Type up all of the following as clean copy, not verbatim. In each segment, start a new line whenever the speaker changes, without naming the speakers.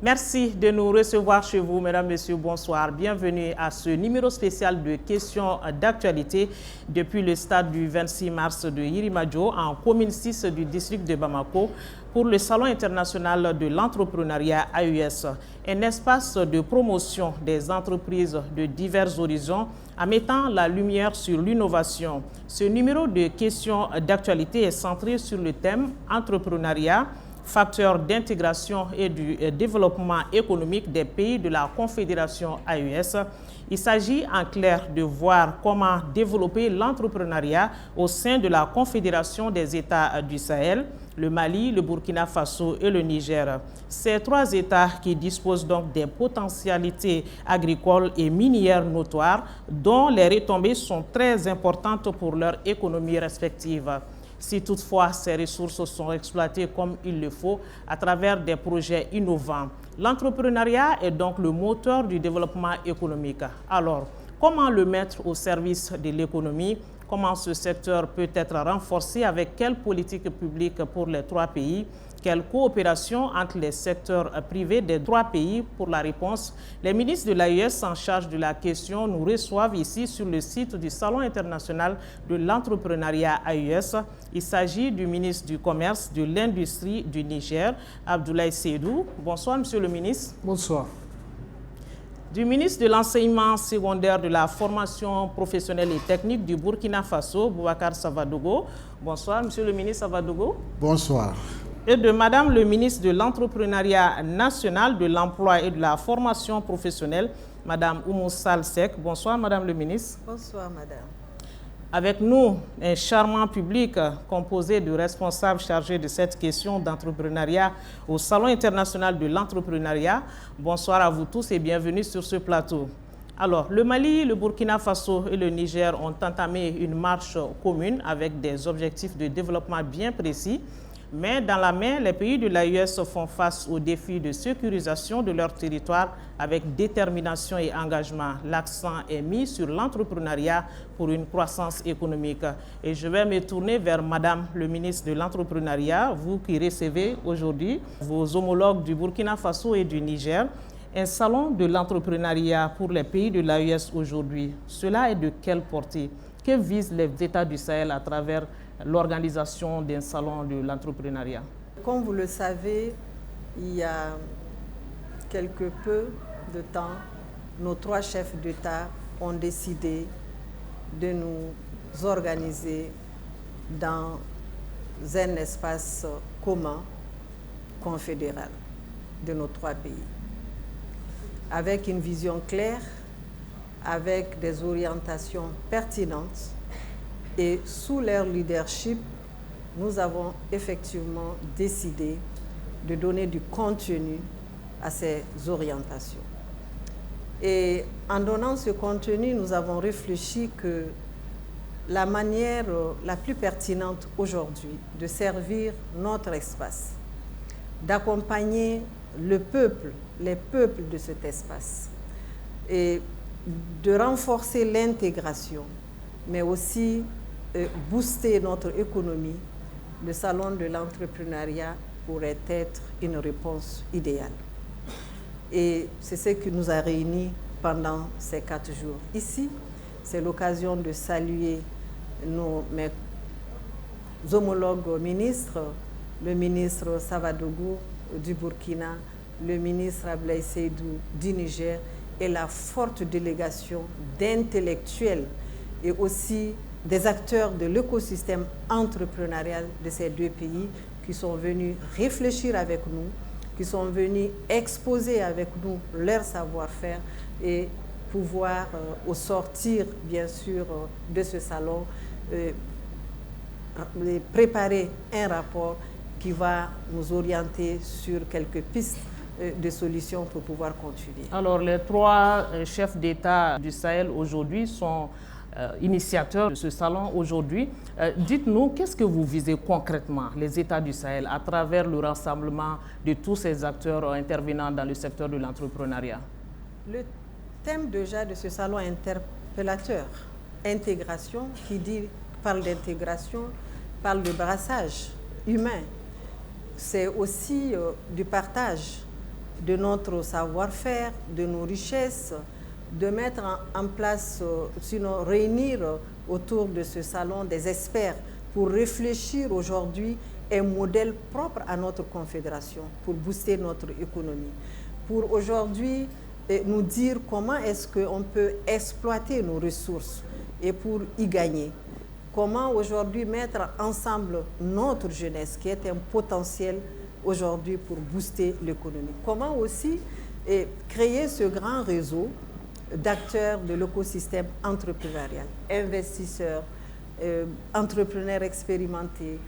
Merci de nous recevoir chez vous, mesdames, messieurs, bonsoir. Bienvenue à ce numéro spécial de questions d'actualité depuis le stade du 26 mars de Yirimadio en commune 6 du district de Bamako pour le Salon international de l'entrepreneuriat AES, un espace de promotion des entreprises de divers horizons en mettant la lumière sur l'innovation. Ce numéro de questions d'actualité est centré sur le thème entrepreneuriat, facteur d'intégration et du développement économique des pays de la Confédération AES. Il s'agit en clair de voir comment développer l'entrepreneuriat au sein de la Confédération des États du Sahel, le Mali, le Burkina Faso et le Niger. Ces trois États qui disposent donc des potentialités agricoles et minières notoires dont les retombées sont très importantes pour leur économie respective. Si toutefois ces ressources sont exploitées comme il le faut à travers des projets innovants. L'entrepreneuriat est donc le moteur du développement économique. Alors, comment le mettre au service de l'économie? Comment ce secteur peut être renforcé? Avec quelle politique publique pour les trois pays? Quelle coopération entre les secteurs privés des trois pays? Pour la réponse, les ministres de l'AES en charge de la question nous reçoivent ici sur le site du Salon international de l'entrepreneuriat AES. Il s'agit du ministre du Commerce, de l'Industrie du Niger, Abdoulaye Seydou. Bonsoir, monsieur le ministre.
Bonsoir.
Du ministre de l'Enseignement secondaire, de la formation professionnelle et technique du Burkina Faso, Boubacar Savadogo. Bonsoir, monsieur le ministre Savadogo.
Bonsoir.
Et de madame le ministre de l'Entrepreneuriat national, de l'Emploi et de la formation professionnelle, madame Oumou Salsek. Bonsoir, madame le ministre.
Bonsoir, madame.
Avec nous, un charmant public composé de responsables chargés de cette question d'entrepreneuriat au Salon international de l'entrepreneuriat. Bonsoir à vous tous et bienvenue sur ce plateau. Alors, le Mali, le Burkina Faso et le Niger ont entamé une marche commune avec des objectifs de développement bien précis. Mais dans la main, les pays de l'AES font face aux défis de sécurisation de leur territoire avec détermination et engagement. L'accent est mis sur l'entrepreneuriat pour une croissance économique. Et je vais me tourner vers madame le ministre de l'Entrepreneuriat, vous qui recevez aujourd'hui vos homologues du Burkina Faso et du Niger. Un salon de l'entrepreneuriat pour les pays de l'AES aujourd'hui, cela est de quelle portée? Que visent les États du Sahel à travers l'organisation d'un salon de l'entrepreneuriat?
Comme vous le savez, il y a quelque peu de temps, nos trois chefs d'État ont décidé de nous organiser dans un espace commun confédéral de nos trois pays, avec une vision claire, avec des orientations pertinentes. Et sous leur leadership, nous avons effectivement décidé de donner du contenu à ces orientations. Et en donnant ce contenu, nous avons réfléchi que la manière la plus pertinente aujourd'hui de servir notre espace, d'accompagner le peuple, les peuples de cet espace, et de renforcer l'intégration, mais aussi booster notre économie, le salon de l'entrepreneuriat pourrait être une réponse idéale. Et c'est ce qui nous a réunis pendant ces 4 jours. Ici, c'est l'occasion de saluer mes homologues ministres, le ministre Savadogo du Burkina, le ministre Abdoulaye Seydou du Niger et la forte délégation d'intellectuels et aussi des acteurs de l'écosystème entrepreneurial de ces deux pays qui sont venus réfléchir avec nous, qui sont venus exposer avec nous leur savoir-faire et pouvoir, au sortir bien sûr de ce salon, préparer un rapport qui va nous orienter sur quelques pistes de solutions pour pouvoir continuer.
Alors, les trois chefs d'État du Sahel aujourd'hui sont initiateurs de ce salon aujourd'hui. Dites-nous, qu'est-ce que vous visez concrètement, les États du Sahel, à travers le rassemblement de tous ces acteurs intervenant dans le secteur de l'entrepreneuriat?
Le thème déjà de ce salon est interpellateur. Intégration, parle d'intégration, parle de brassage humain. C'est aussi du partage de notre savoir-faire, de nos richesses, de mettre en place, sinon réunir autour de ce salon des experts pour réfléchir aujourd'hui un modèle propre à notre confédération, pour booster notre économie, pour aujourd'hui nous dire comment est-ce qu'on peut exploiter nos ressources et pour y gagner. Comment aujourd'hui mettre ensemble notre jeunesse qui est un potentiel aujourd'hui pour booster l'économie. Comment aussi créer ce grand réseau d'acteurs de l'écosystème entrepreneurial, investisseurs, entrepreneurs expérimentés,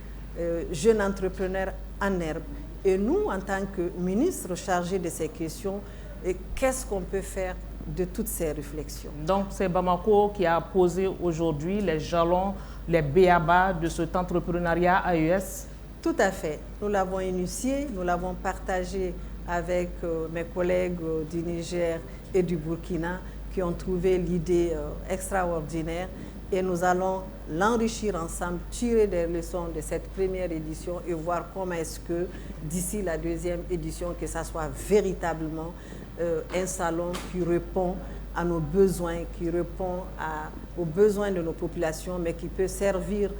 jeunes entrepreneurs en herbe. Et nous, en tant que ministre chargé de ces questions, qu'est-ce qu'on peut faire de toutes ces réflexions?
Donc, c'est Bamako qui a posé aujourd'hui les jalons, les b.a.-ba de cet entrepreneuriat AES?
Tout à fait. Nous l'avons initié, nous l'avons partagé avec mes collègues du Niger et du Burkina qui ont trouvé l'idée extraordinaire et nous allons l'enrichir ensemble, tirer des leçons de cette première édition et voir comment est-ce que d'ici la deuxième édition, que ça soit véritablement un salon qui répond à nos besoins, qui répond aux besoins de nos populations, mais qui peut servir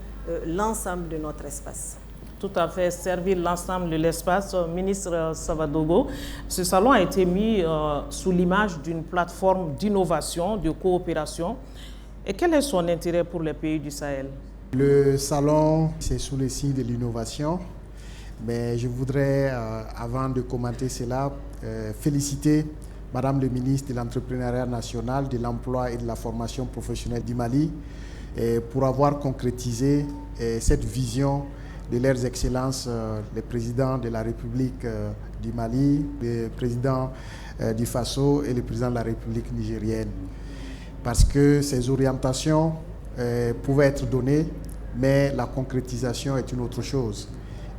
l'ensemble de notre espace.
Tout à fait, servir l'ensemble de l'espace. Ministre Savadogo, ce salon a été mis sous l'image d'une plateforme d'innovation, de coopération. Et quel est son intérêt pour les pays du Sahel?
Le salon, c'est sous le signe de l'innovation. Mais je voudrais, avant de commenter cela, féliciter Madame le ministre de l'Entrepreneuriat national, de l'Emploi et de la formation professionnelle du Mali pour avoir concrétisé cette vision de leurs excellences, les présidents de la République du Mali, le président du Faso et le président de la République nigérienne. Parce que ces orientations pouvaient être données, mais la concrétisation est une autre chose.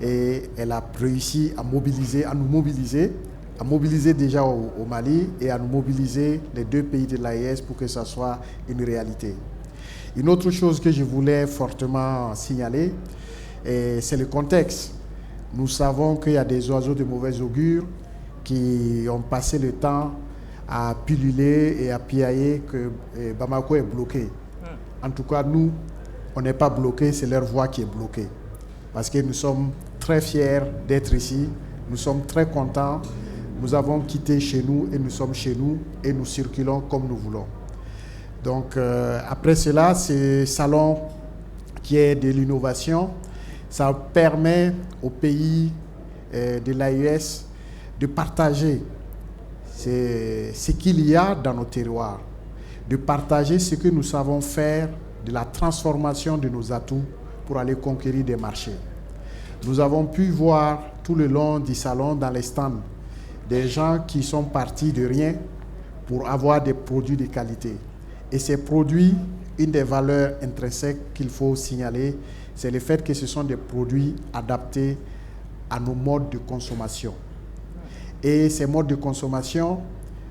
Et elle a réussi à mobiliser déjà au Mali et à nous mobiliser les deux pays de l'AES pour que ça soit une réalité. Une autre chose que je voulais fortement signaler, c'est le contexte. Nous savons qu'il y a des oiseaux de mauvais augure qui ont passé le temps à pulluler et à piailler que Bamako est bloqué. En tout cas, nous, on n'est pas bloqué, c'est leur voix qui est bloquée. Parce que nous sommes très fiers d'être ici, nous sommes très contents, nous avons quitté chez nous et nous sommes chez nous et nous circulons comme nous voulons. Donc, après cela, ce salon qui est de l'innovation, ça permet aux pays de l'AES de partager ce qu'il y a dans nos terroirs, de partager ce que nous savons faire de la transformation de nos atouts pour aller conquérir des marchés. Nous avons pu voir tout le long du salon, dans les stands, des gens qui sont partis de rien pour avoir des produits de qualité. Et ces produits, une des valeurs intrinsèques qu'il faut signaler, c'est le fait que ce sont des produits adaptés à nos modes de consommation. Et ces modes de consommation,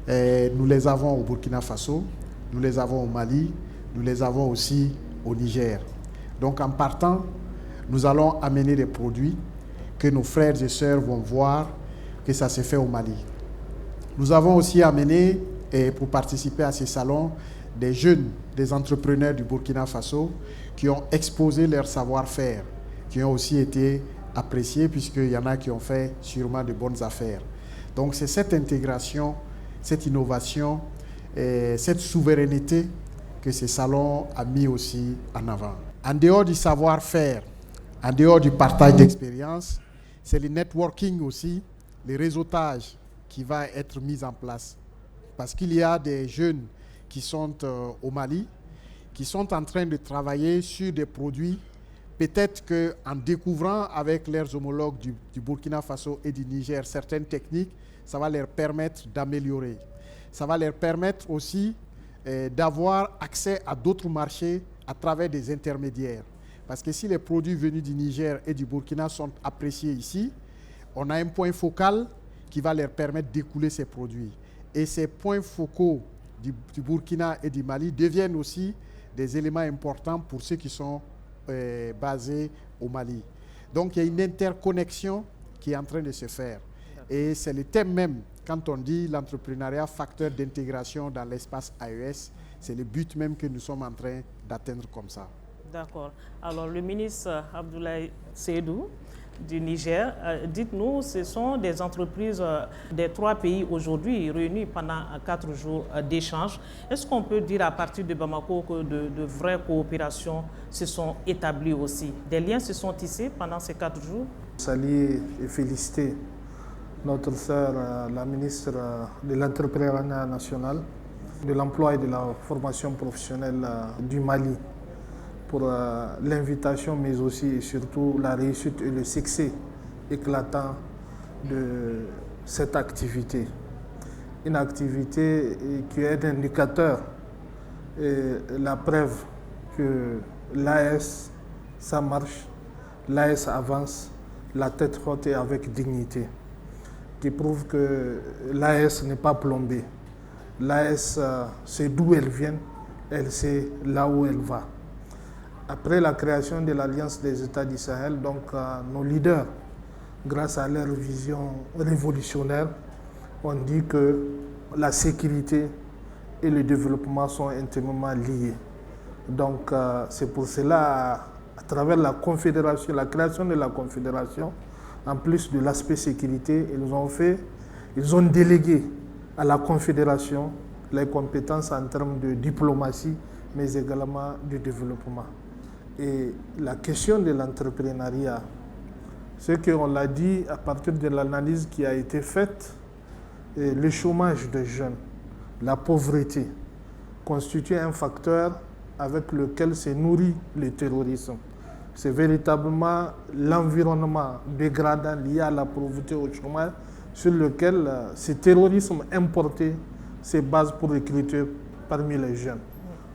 nous les avons au Burkina Faso, nous les avons au Mali, nous les avons aussi au Niger. Donc en partant, nous allons amener des produits que nos frères et sœurs vont voir que ça se fait au Mali. Nous avons aussi amené, pour participer à ces salons, des jeunes, des entrepreneurs du Burkina Faso qui ont exposé leur savoir-faire, qui ont aussi été appréciés puisqu'il y en a qui ont fait sûrement de bonnes affaires. Donc c'est cette intégration, cette innovation, cette souveraineté que ce salon a mis aussi en avant. En dehors du savoir-faire, en dehors du partage d'expérience, c'est le networking aussi, le réseautage qui va être mis en place. Parce qu'il y a des jeunes qui sont au Mali, qui sont en train de travailler sur des produits, peut-être qu'en découvrant avec leurs homologues du Burkina Faso et du Niger certaines techniques, ça va leur permettre d'améliorer. Ça va leur permettre aussi d'avoir accès à d'autres marchés à travers des intermédiaires. Parce que si les produits venus du Niger et du Burkina sont appréciés ici, on a un point focal qui va leur permettre d'écouler ces produits. Et ces points focaux du Burkina et du Mali deviennent aussi des éléments importants pour ceux qui sont basés au Mali. Donc il y a une interconnexion qui est en train de se faire. Et c'est le thème même quand on dit l'entrepreneuriat facteur d'intégration dans l'espace AES, c'est le but même que nous sommes en train d'atteindre comme ça.
D'accord. Alors, le ministre Abdoulaye Seydou du Niger, dites-nous, ce sont des entreprises des 3 pays aujourd'hui réunies pendant 4 jours d'échange. Est-ce qu'on peut dire à partir de Bamako que de vraies coopérations se sont établies aussi? Des liens se sont tissés pendant ces 4 jours?
Saluer et féliciter notre sœur, la ministre de l'Entrepreneuriat national, de l'emploi et de la formation professionnelle du Mali, pour l'invitation, mais aussi et surtout la réussite et le succès éclatant de cette activité. Une activité qui est un indicateur et la preuve que l'AES, ça marche, l'AES avance, la tête haute et avec dignité, qui prouve que l'AES n'est pas plombée. L'AES sait d'où elle vient, elle sait là où elle va. Après la création de l'Alliance des États du Sahel, donc nos leaders, grâce à leur vision révolutionnaire, ont dit que la sécurité et le développement sont intimement liés. Donc c'est pour cela, à travers la confédération, la création de la confédération, en plus de l'aspect sécurité, ils ont délégué à la confédération les compétences en termes de diplomatie, mais également de développement. Et la question de l'entrepreneuriat, c'est qu'on l'a dit à partir de l'analyse qui a été faite, le chômage des jeunes, la pauvreté, constitue un facteur avec lequel se nourrit le terrorisme. C'est véritablement l'environnement dégradant lié à la pauvreté, au chômage, sur lequel ce terrorisme importé se base pour recruter parmi les jeunes.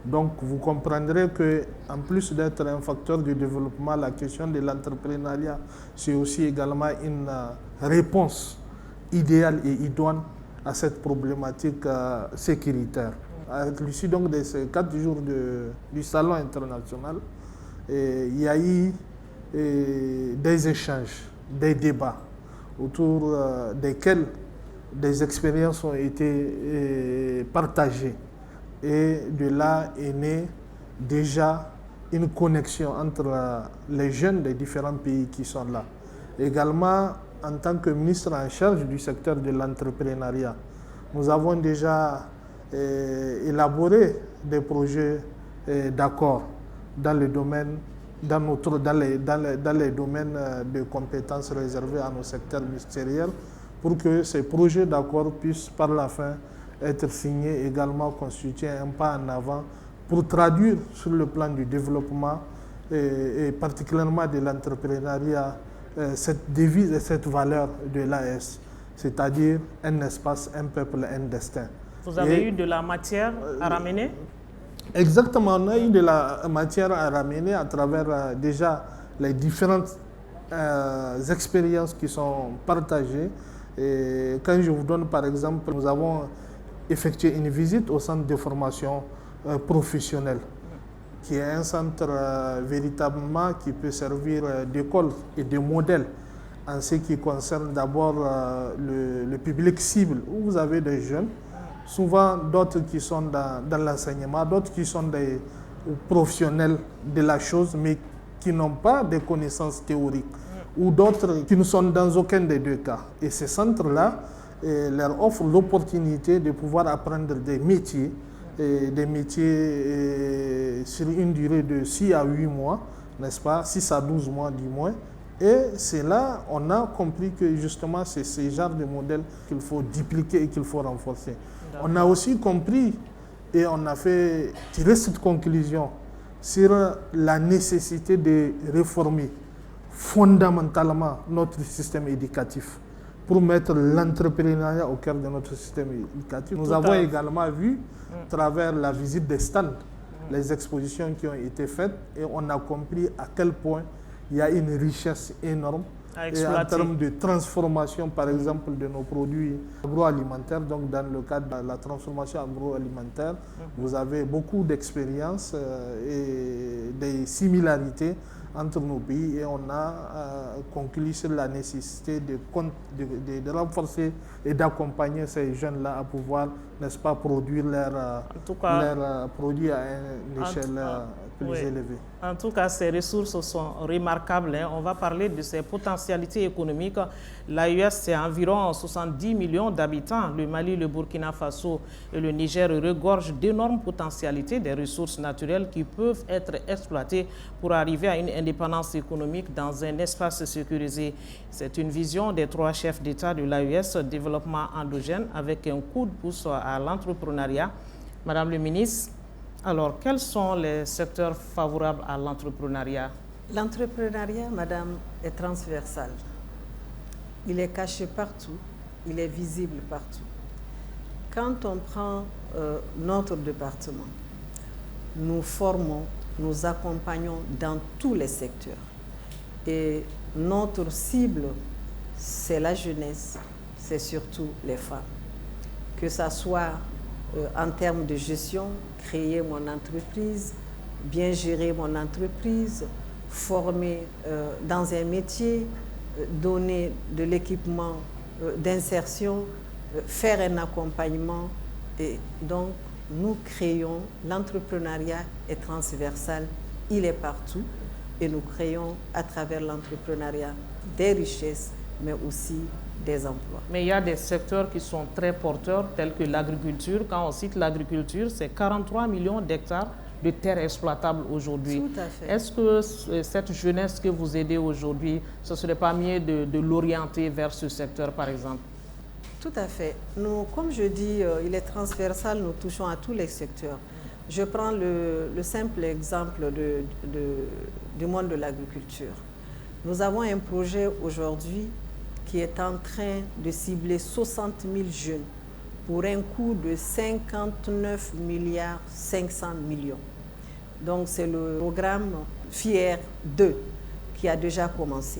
Donc vous comprendrez qu'en plus d'être un facteur de développement, la question de l'entrepreneuriat, c'est aussi également une réponse idéale et idoine à cette problématique sécuritaire. À l'issue donc de ces 4 jours du Salon international, il y a eu des échanges, des débats autour desquels des expériences ont été partagées. Et de là est née déjà une connexion entre les jeunes des différents pays qui sont là. Également, en tant que ministre en charge du secteur de l'entrepreneuriat, nous avons déjà élaboré des projets d'accord dans les domaines de compétences réservés à nos secteurs ministériels pour que ces projets d'accord puissent par la fin être signés, également constituer un pas en avant pour traduire sur le plan du développement et particulièrement de l'entrepreneuriat cette devise et cette valeur de l'AES, c'est-à-dire un espace, un peuple, un destin.
Vous avez eu de la matière à ramener?
Exactement, on a eu de la matière à ramener à travers déjà les différentes expériences qui sont partagées. Et quand je vous donne par exemple, nous avons effectué une visite au centre de formation professionnelle, qui est un centre véritablement qui peut servir d'école et de modèle en ce qui concerne d'abord le public cible, où vous avez des jeunes, souvent d'autres qui sont dans l'enseignement, d'autres qui sont des professionnels de la chose, mais qui n'ont pas de connaissances théoriques, ou d'autres qui ne sont dans aucun des deux cas. Et ces centres-là leur offrent l'opportunité de pouvoir apprendre des métiers sur une durée de 6 à 8 mois, n'est-ce pas, 6 à 12 mois du moins. Et c'est là on a compris que justement c'est ce genre de modèle qu'il faut dupliquer et qu'il faut renforcer. On a aussi compris et on a fait tirer cette conclusion sur la nécessité de réformer fondamentalement notre système éducatif pour mettre l'entrepreneuriat au cœur de notre système éducatif. Nous avons également vu, à travers la visite des stands, les expositions qui ont été faites et on a compris à quel point il y a une richesse énorme et en termes de transformation, par exemple, de nos produits agroalimentaires. Donc, dans le cadre de la transformation agroalimentaire, vous avez beaucoup d'expériences et des similarités entre nos pays et on a conclu sur la nécessité de renforcer et d'accompagner ces jeunes-là à pouvoir, n'est-ce pas, produire leurs produits à une échelle plus élevée.
En tout cas, ces ressources sont remarquables. On va parler de ces potentialités économiques. L'AES, c'est environ 70 millions d'habitants. Le Mali, le Burkina Faso et le Niger regorgent d'énormes potentialités, des ressources naturelles qui peuvent être exploitées pour arriver à une indépendance économique dans un espace sécurisé. C'est une vision des 3 chefs d'État de l'AES, développement endogène, avec un coup de pouce à l'entrepreneuriat. Madame le ministre, alors, quels sont les secteurs favorables à l'entrepreneuriat?
L'entrepreneuriat, madame, est transversal. Il est caché partout, il est visible partout. Quand on prend notre département, nous formons, nous accompagnons dans tous les secteurs. Et notre cible, c'est la jeunesse, c'est surtout les femmes. Que ça soit en termes de gestion, créer mon entreprise, bien gérer mon entreprise, former dans un métier, donner de l'équipement d'insertion, faire un accompagnement. Et donc, nous créons, l'entrepreneuriat est transversal, il est partout, et nous créons à travers l'entrepreneuriat des richesses, mais aussi des emplois.
Mais il y a des secteurs qui sont très porteurs, tels que l'agriculture. Quand on cite l'agriculture, c'est 43 millions d'hectares de terres exploitables aujourd'hui.
Tout à fait.
Est-ce que cette jeunesse que vous aidez aujourd'hui, ce ne serait pas mieux de l'orienter vers ce secteur, par exemple?
Tout à fait. Nous, comme je dis, il est transversal, nous touchons à tous les secteurs. Je prends le simple exemple du monde de l'agriculture. Nous avons un projet aujourd'hui qui est en train de cibler 60 000 jeunes pour un coût de 59 milliards 500 millions. Donc c'est le programme FIER 2 qui a déjà commencé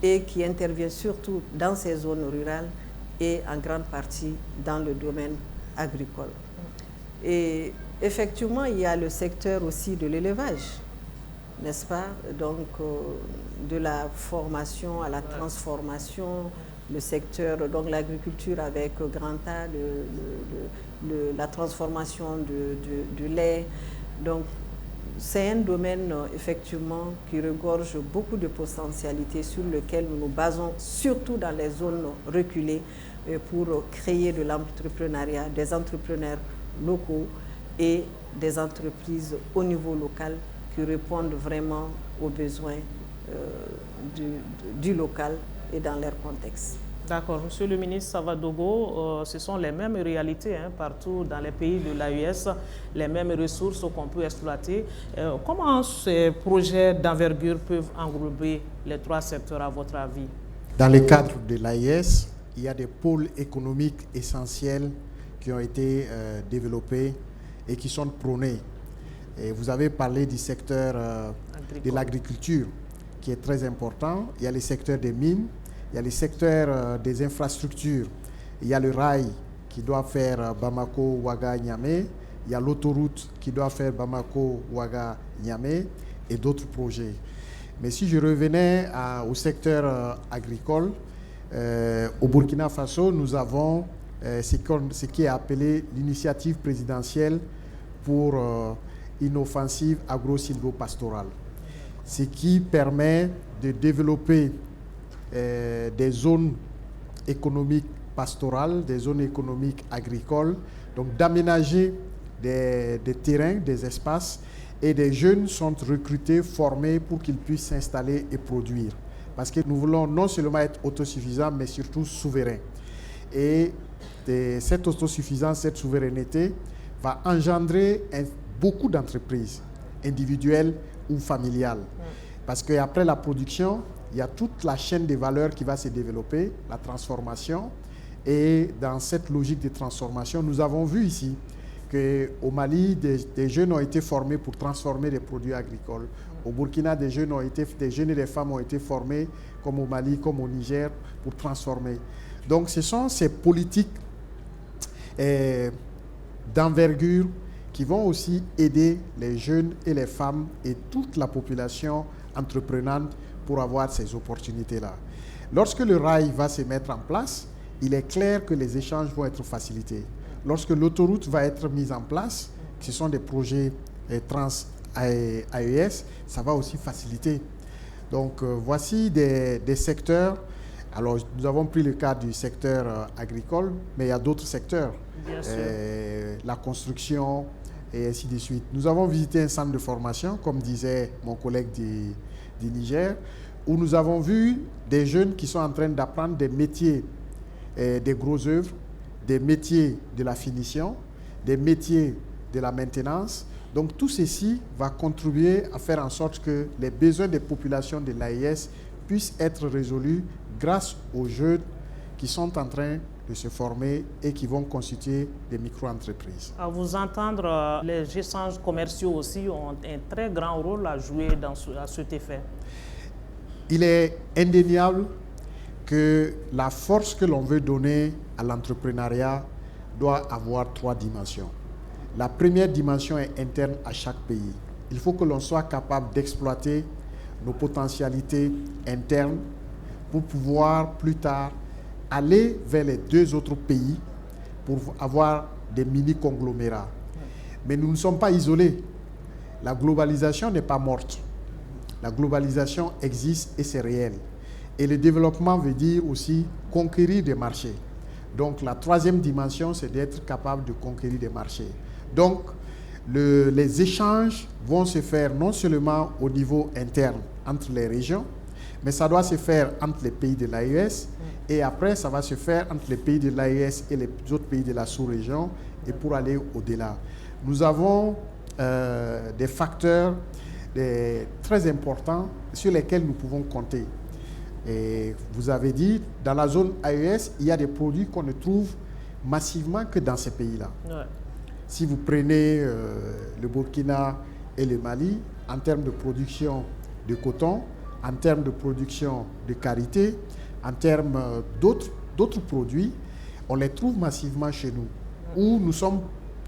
et qui intervient surtout dans ces zones rurales et en grande partie dans le domaine agricole. Et effectivement, il y a le secteur aussi de l'élevage, n'est-ce pas? Donc, de la formation à la transformation, le secteur, donc l'agriculture avec Grand A, la transformation du lait. Donc, c'est un domaine, effectivement, qui regorge beaucoup de potentialités sur lequel nous nous basons, surtout dans les zones reculées, pour créer de l'entrepreneuriat, des entrepreneurs locaux et des entreprises au niveau local qui répondent vraiment aux besoins du local et dans leur contexte.
D'accord. Monsieur le ministre Savadogo, ce sont les mêmes réalités partout dans les pays de l'AES, les mêmes ressources qu'on peut exploiter. Comment ces projets d'envergure peuvent englober les 3 secteurs à votre avis?
Dans le cadre de l'AES, il y a des pôles économiques essentiels qui ont été développés et qui sont prônés. Et vous avez parlé du secteur de l'agriculture qui est très important. Il y a le secteur des mines, il y a le secteur des infrastructures. Il y a le rail qui doit faire Bamako, Ouaga, Niamey. Il y a l'autoroute qui doit faire Bamako, Ouaga, Niamey et d'autres projets. Mais si je revenais au secteur agricole, au Burkina Faso, nous avons ce qui est appelé l'initiative présidentielle pour une offensive agro-silvo-pastorale, ce qui permet de développer des zones économiques pastorales, des zones économiques agricoles, donc d'aménager des terrains, des espaces, et des jeunes sont recrutés, formés pour qu'ils puissent s'installer et produire. Parce que nous voulons non seulement être autosuffisants, mais surtout souverains. Et cette autosuffisance, cette souveraineté va engendrer beaucoup d'entreprises, individuelles ou familiales. Parce qu'après la production, il y a toute la chaîne de valeur qui va se développer, la transformation. Et dans cette logique de transformation, nous avons vu ici qu'au Mali, des jeunes ont été formés pour transformer des produits agricoles. Au Burkina, des jeunes et des femmes ont été formés, comme au Mali, comme au Niger, pour transformer. Donc ce sont ces politiques d'envergure qui vont aussi aider les jeunes et les femmes et toute la population entreprenante pour avoir ces opportunités-là. Lorsque le rail va se mettre en place, il est clair que les échanges vont être facilités. Lorsque l'autoroute va être mise en place, ce sont des projets trans-AES, ça va aussi faciliter. Donc voici des secteurs. Alors nous avons pris le cas du secteur agricole, mais il y a d'autres secteurs.
Bien sûr.
La construction et ainsi de suite. Nous avons visité un centre de formation, comme disait mon collègue du Niger, où nous avons vu des jeunes qui sont en train d'apprendre des métiers des gros œuvres, des métiers de la finition, des métiers de la maintenance. Donc tout ceci va contribuer à faire en sorte que les besoins des populations de l'AES puissent être résolus grâce aux jeunes qui sont en train de se former et qui vont constituer des micro-entreprises.
À vous entendre, les échanges commerciaux aussi ont un très grand rôle à jouer à cet effet.
Il est indéniable que la force que l'on veut donner à l'entrepreneuriat doit avoir 3 dimensions. La première dimension est interne à chaque pays. Il faut que l'on soit capable d'exploiter nos potentialités internes pour pouvoir plus tard aller vers les 2 autres pays pour avoir des mini-conglomérats. Mais nous ne sommes pas isolés. La globalisation n'est pas morte. La globalisation existe et c'est réel. Et le développement veut dire aussi conquérir des marchés. Donc la 3e dimension, c'est d'être capable de conquérir des marchés. Donc les échanges vont se faire non seulement au niveau interne entre les régions, mais ça doit se faire entre les pays de l'AES et après ça va se faire entre les pays de l'AES et les autres pays de la sous-région et pour aller au-delà. Nous avons des facteurs très importants sur lesquels nous pouvons compter. Et vous avez dit, dans la zone AES, il y a des produits qu'on ne trouve massivement que dans ces pays-là. Ouais. Si vous prenez le Burkina et le Mali, en termes de production de coton, en termes de production de karité, en termes d'autres produits, on les trouve massivement chez nous, où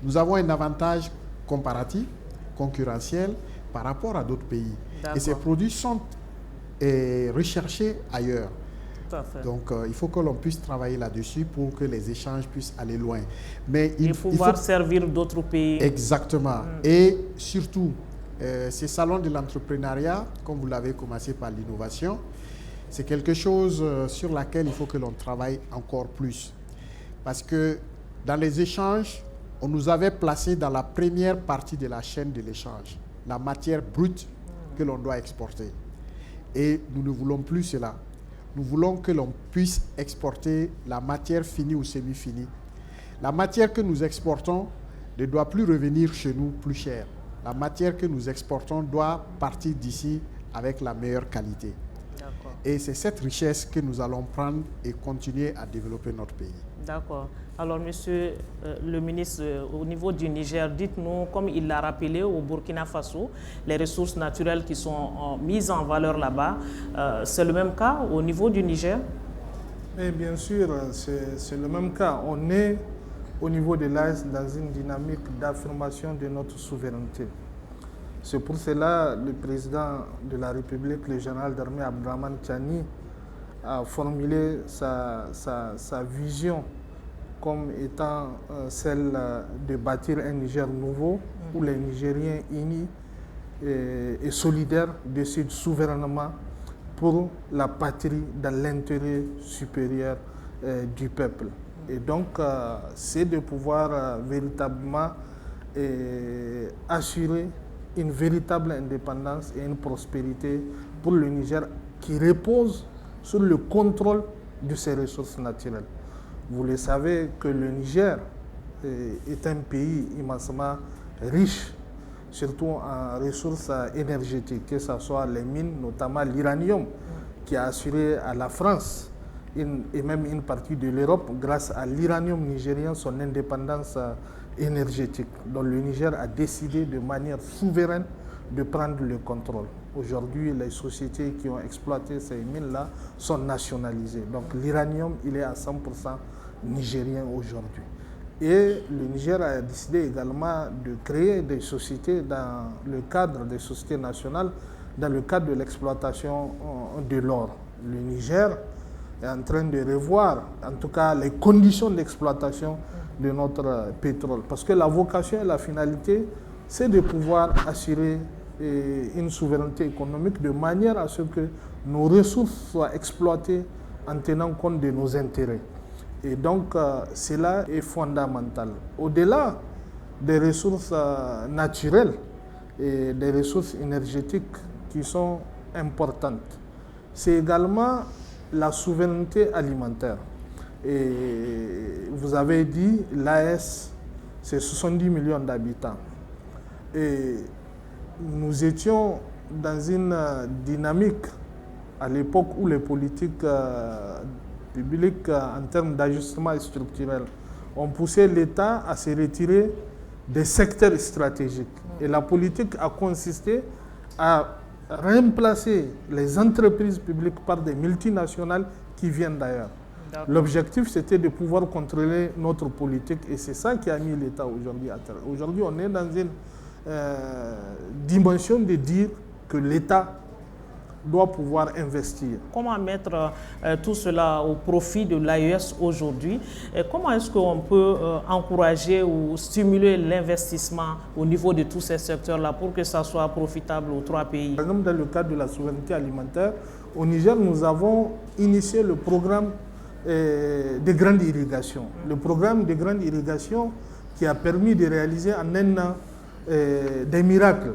nous avons un avantage comparatif, concurrentiel, par rapport à d'autres pays. Et ces produits sont recherchés ailleurs.
Tout à fait.
Donc, il faut que l'on puisse travailler là-dessus pour que les échanges puissent aller loin. Mais
il faut servir d'autres pays.
Exactement. Et surtout, ces salons de l'entrepreneuriat, comme vous l'avez commencé par l'innovation, c'est quelque chose sur laquelle il faut que l'on travaille encore plus. Parce que dans les échanges, on nous avait placé dans la première partie de la chaîne de l'échange, la matière brute que l'on doit exporter. Et nous ne voulons plus cela. Nous voulons que l'on puisse exporter la matière finie ou semi-finie. La matière que nous exportons ne doit plus revenir chez nous plus chère. La matière que nous exportons doit partir d'ici avec la meilleure qualité. Et c'est cette richesse que nous allons prendre et continuer à développer notre pays.
D'accord. Alors, monsieur le ministre, au niveau du Niger, dites-nous, comme il l'a rappelé, au Burkina Faso, les ressources naturelles qui sont mises en valeur là-bas, c'est le même cas au niveau du Niger?
Et bien sûr, c'est le même cas. On est au niveau de l'AES dans une dynamique d'affirmation de notre souveraineté. C'est pour cela que le président de la République, le général d'armée Abdrahmane Tiani, a formulé sa vision comme étant celle de bâtir un Niger nouveau où les Nigériens unis et solidaires décident souverainement pour la patrie dans l'intérêt supérieur du peuple. Et donc, c'est de pouvoir véritablement assurer une véritable indépendance et une prospérité pour le Niger qui repose sur le contrôle de ses ressources naturelles. Vous le savez que le Niger est un pays immensément riche, surtout en ressources énergétiques, que ce soit les mines, notamment l'uranium, qui a assuré à la France et même une partie de l'Europe, grâce à l'uranium nigérien, son indépendance énergétique, dont le Niger a décidé de manière souveraine de prendre le contrôle. Aujourd'hui, les sociétés qui ont exploité ces mines-là sont nationalisées. Donc l'uranium, il est à 100% nigérien aujourd'hui. Et le Niger a décidé également de créer des sociétés dans le cadre des sociétés nationales, dans le cadre de l'exploitation de l'or. Le Niger est en train de revoir, en tout cas, les conditions d'exploitation de notre pétrole. Parce que la vocation et la finalité, c'est de pouvoir assurer une souveraineté économique de manière à ce que nos ressources soient exploitées en tenant compte de nos intérêts. Et donc, cela est fondamental. Au-delà des ressources naturelles et des ressources énergétiques qui sont importantes, c'est également la souveraineté alimentaire. Et vous avez dit, l'AES, c'est 70 millions d'habitants. Et nous étions dans une dynamique à l'époque où les politiques publiques en termes d'ajustement structurel ont poussé l'État à se retirer des secteurs stratégiques. Et la politique a consisté à remplacer les entreprises publiques par des multinationales qui viennent d'ailleurs. L'objectif, c'était de pouvoir contrôler notre politique et c'est ça qui a mis l'État aujourd'hui à terre. Aujourd'hui, on est dans une dimension de dire que l'État doit pouvoir investir.
Comment mettre tout cela au profit de l'AES aujourd'hui? Comment est-ce qu'on peut encourager ou stimuler l'investissement au niveau de tous ces secteurs-là pour que ça soit profitable aux trois pays?
Par exemple, dans le cadre de la souveraineté alimentaire, au Niger, nous avons initié le programme de grande irrigation. Le programme de grande irrigation qui a permis de réaliser en un an des miracles.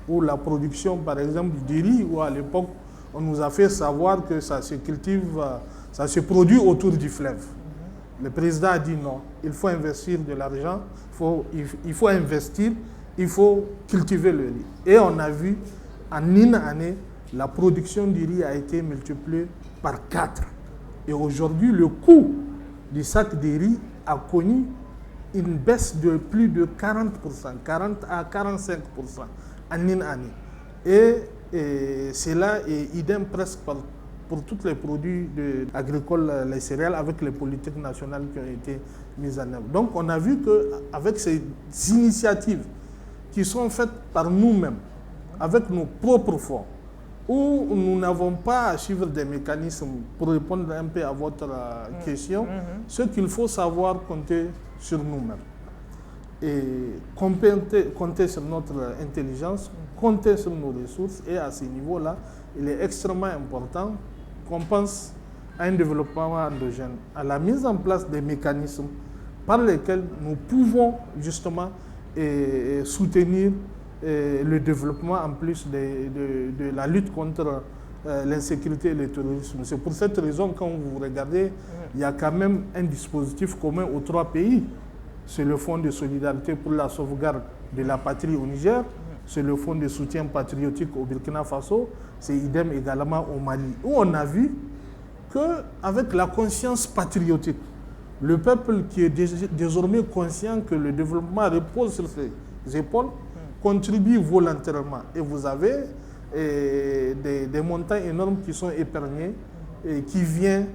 Pour la production, par exemple, du riz, où à l'époque, on nous a fait savoir que ça se cultive, ça se produit autour du fleuve. Le président a dit non, il faut investir de l'argent, il faut investir, il faut cultiver le riz. Et on a vu, en une année, la production du riz a été multipliée par 4. Et aujourd'hui, le coût du sac de riz a connu une baisse de plus de 40%, 40 à 45%. En une année. Et cela est idem presque pour tous les produits agricoles, les céréales, avec les politiques nationales qui ont été mises en œuvre. Donc on a vu qu'avec ces initiatives qui sont faites par nous-mêmes, avec nos propres fonds, où nous n'avons pas à suivre des mécanismes, pour répondre un peu à votre question, ce qu'il faut savoir compter sur nous-mêmes. Et compter sur notre intelligence, compter sur nos ressources. Et à ce niveau-là, il est extrêmement important qu'on pense à un développement endogène, à la mise en place des mécanismes par lesquels nous pouvons justement soutenir le développement en plus de la lutte contre l'insécurité et le terrorisme. C'est pour cette raison, quand vous regardez, il y a quand même un dispositif commun aux trois pays. C'est le Fonds de solidarité pour la sauvegarde de la patrie au Niger, c'est le Fonds de soutien patriotique au Burkina Faso, c'est idem également au Mali, où on a vu qu'avec la conscience patriotique, le peuple qui est désormais conscient que le développement repose sur ses épaules, contribue volontairement. Et vous avez des montants énormes qui sont épargnés et qui viennent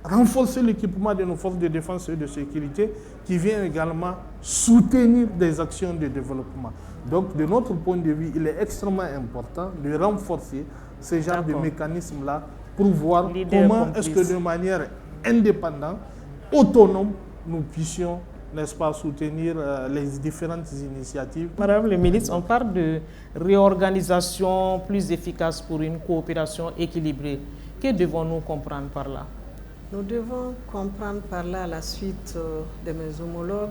renforcer l'équipement de nos forces de défense et de sécurité, qui vient également soutenir des actions de développement. Donc, de notre point de vue, il est extrêmement important de renforcer ce genre de mécanismes-là pour voir comment est-ce que de manière indépendante, autonome, nous puissions, n'est-ce pas, soutenir les différentes initiatives.
Madame le ministre, on parle de réorganisation plus efficace pour une coopération équilibrée. Que devons-nous comprendre par là?
Nous devons comprendre par là, à la suite de mes homologues,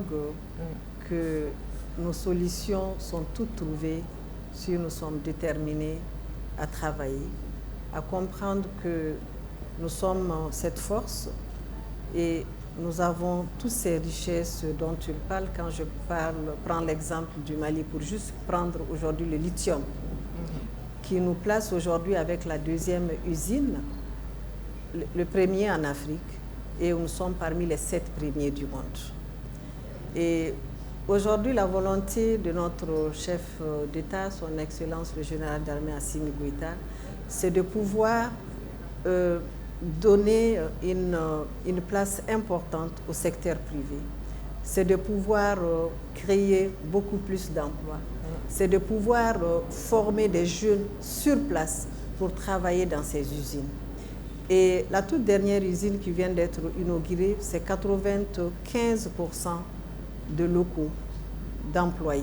que nos solutions sont toutes trouvées si nous sommes déterminés à travailler, à comprendre que nous sommes cette force et nous avons toutes ces richesses dont tu parles. Quand je prends l'exemple du Mali, pour juste prendre aujourd'hui le lithium, qui nous place aujourd'hui avec la deuxième usine, le premier en Afrique, et nous sommes parmi les 7 premiers du monde. Et aujourd'hui, la volonté de notre chef d'État, son Excellence le général d'armée Assimi Goïta, c'est de pouvoir donner une place importante au secteur privé, c'est de pouvoir créer beaucoup plus d'emplois. C'est de pouvoir former des jeunes sur place pour travailler dans ces usines. Et la toute dernière usine qui vient d'être inaugurée, c'est 95% de locaux d'employés.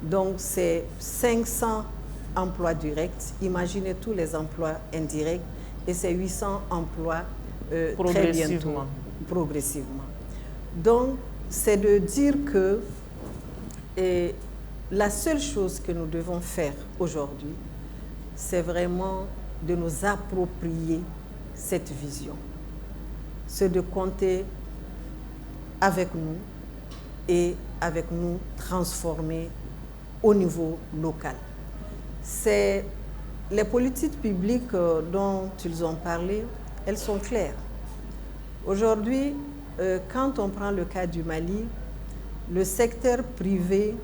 Donc c'est 500 emplois directs. Imaginez tous les emplois indirects et c'est 800 emplois très bientôt, progressivement. Donc c'est de dire que la seule chose que nous devons faire aujourd'hui, c'est vraiment de nous approprier cette vision. C'est de compter avec nous et avec nous transformer au niveau local. C'est les politiques publiques dont ils ont parlé, elles sont claires. Aujourd'hui, quand on prend le cas du Mali, le secteur privé,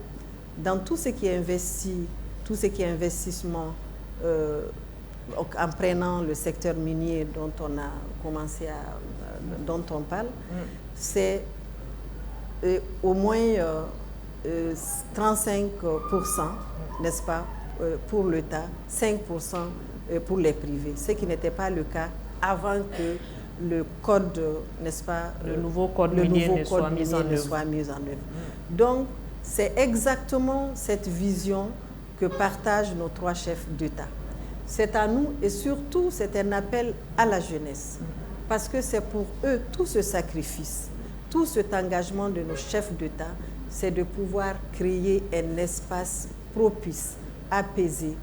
dans tout ce qui est investi, tout ce qui est investissement, en prenant le secteur minier dont on a commencé dont on parle, c'est au moins 35%, n'est-ce pas, pour l'État, 5% pour les privés, ce qui n'était pas le cas avant que le code, n'est-ce pas,
le nouveau code minier ne soit mis en
œuvre. Donc, c'est exactement cette vision que partagent nos trois chefs d'État. C'est à nous et surtout c'est un appel à la jeunesse parce que c'est pour eux tout ce sacrifice, tout cet engagement de nos chefs d'État, c'est de pouvoir créer un espace propice, apaisé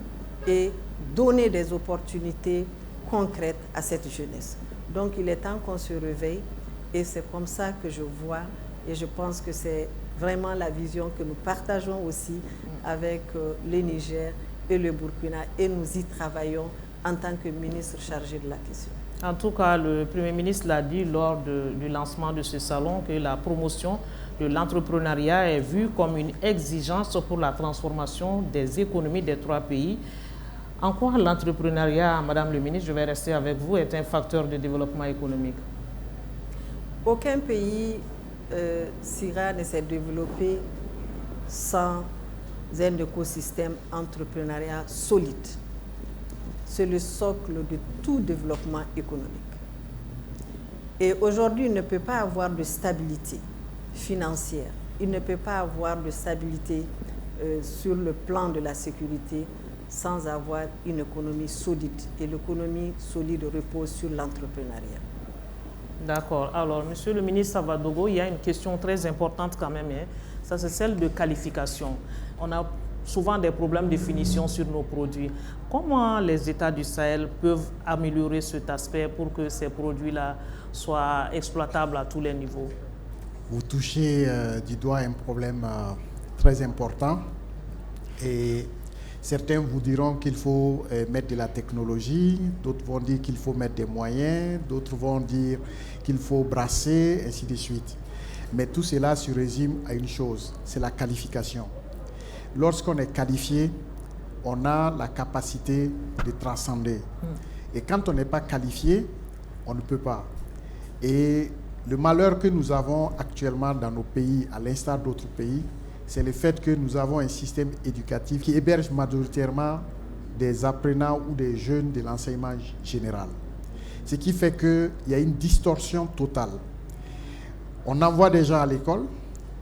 et donner des opportunités concrètes à cette jeunesse. Donc il est temps qu'on se réveille et c'est comme ça que je vois et je pense que c'est vraiment la vision que nous partageons aussi avec le Niger et le Burkina et nous y travaillons en tant que ministre chargé de la question.
En tout cas, le Premier ministre l'a dit lors du lancement de ce salon que la promotion de l'entrepreneuriat est vue comme une exigence pour la transformation des économies des trois pays. En quoi l'entrepreneuriat, Madame le ministre, je vais rester avec vous, est un facteur de développement économique?
Aucun pays ne s'est développé sans un écosystème entrepreneurial solide. C'est le socle de tout développement économique. Et aujourd'hui, il ne peut pas avoir de stabilité financière, il ne peut pas avoir de stabilité sur le plan de la sécurité sans avoir une économie solide. Et l'économie solide repose sur l'entrepreneuriat.
D'accord. Alors, Monsieur le ministre Savadogo, il y a une question très importante quand même. Ça, c'est celle de qualification. On a souvent des problèmes de finition sur nos produits. Comment les États du Sahel peuvent améliorer cet aspect pour que ces produits-là soient exploitables à tous les niveaux?
Vous touchez du doigt un problème très important et certains vous diront qu'il faut mettre de la technologie, d'autres vont dire qu'il faut mettre des moyens, d'autres vont dire qu'il faut brasser, ainsi de suite. Mais tout cela se résume à une chose, c'est la qualification. Lorsqu'on est qualifié, on a la capacité de transcender. Et quand on n'est pas qualifié, on ne peut pas. Et le malheur que nous avons actuellement dans nos pays, à l'instar d'autres pays, c'est le fait que nous avons un système éducatif qui héberge majoritairement des apprenants ou des jeunes de l'enseignement général. Ce qui fait qu'il y a une distorsion totale. On envoie des gens à l'école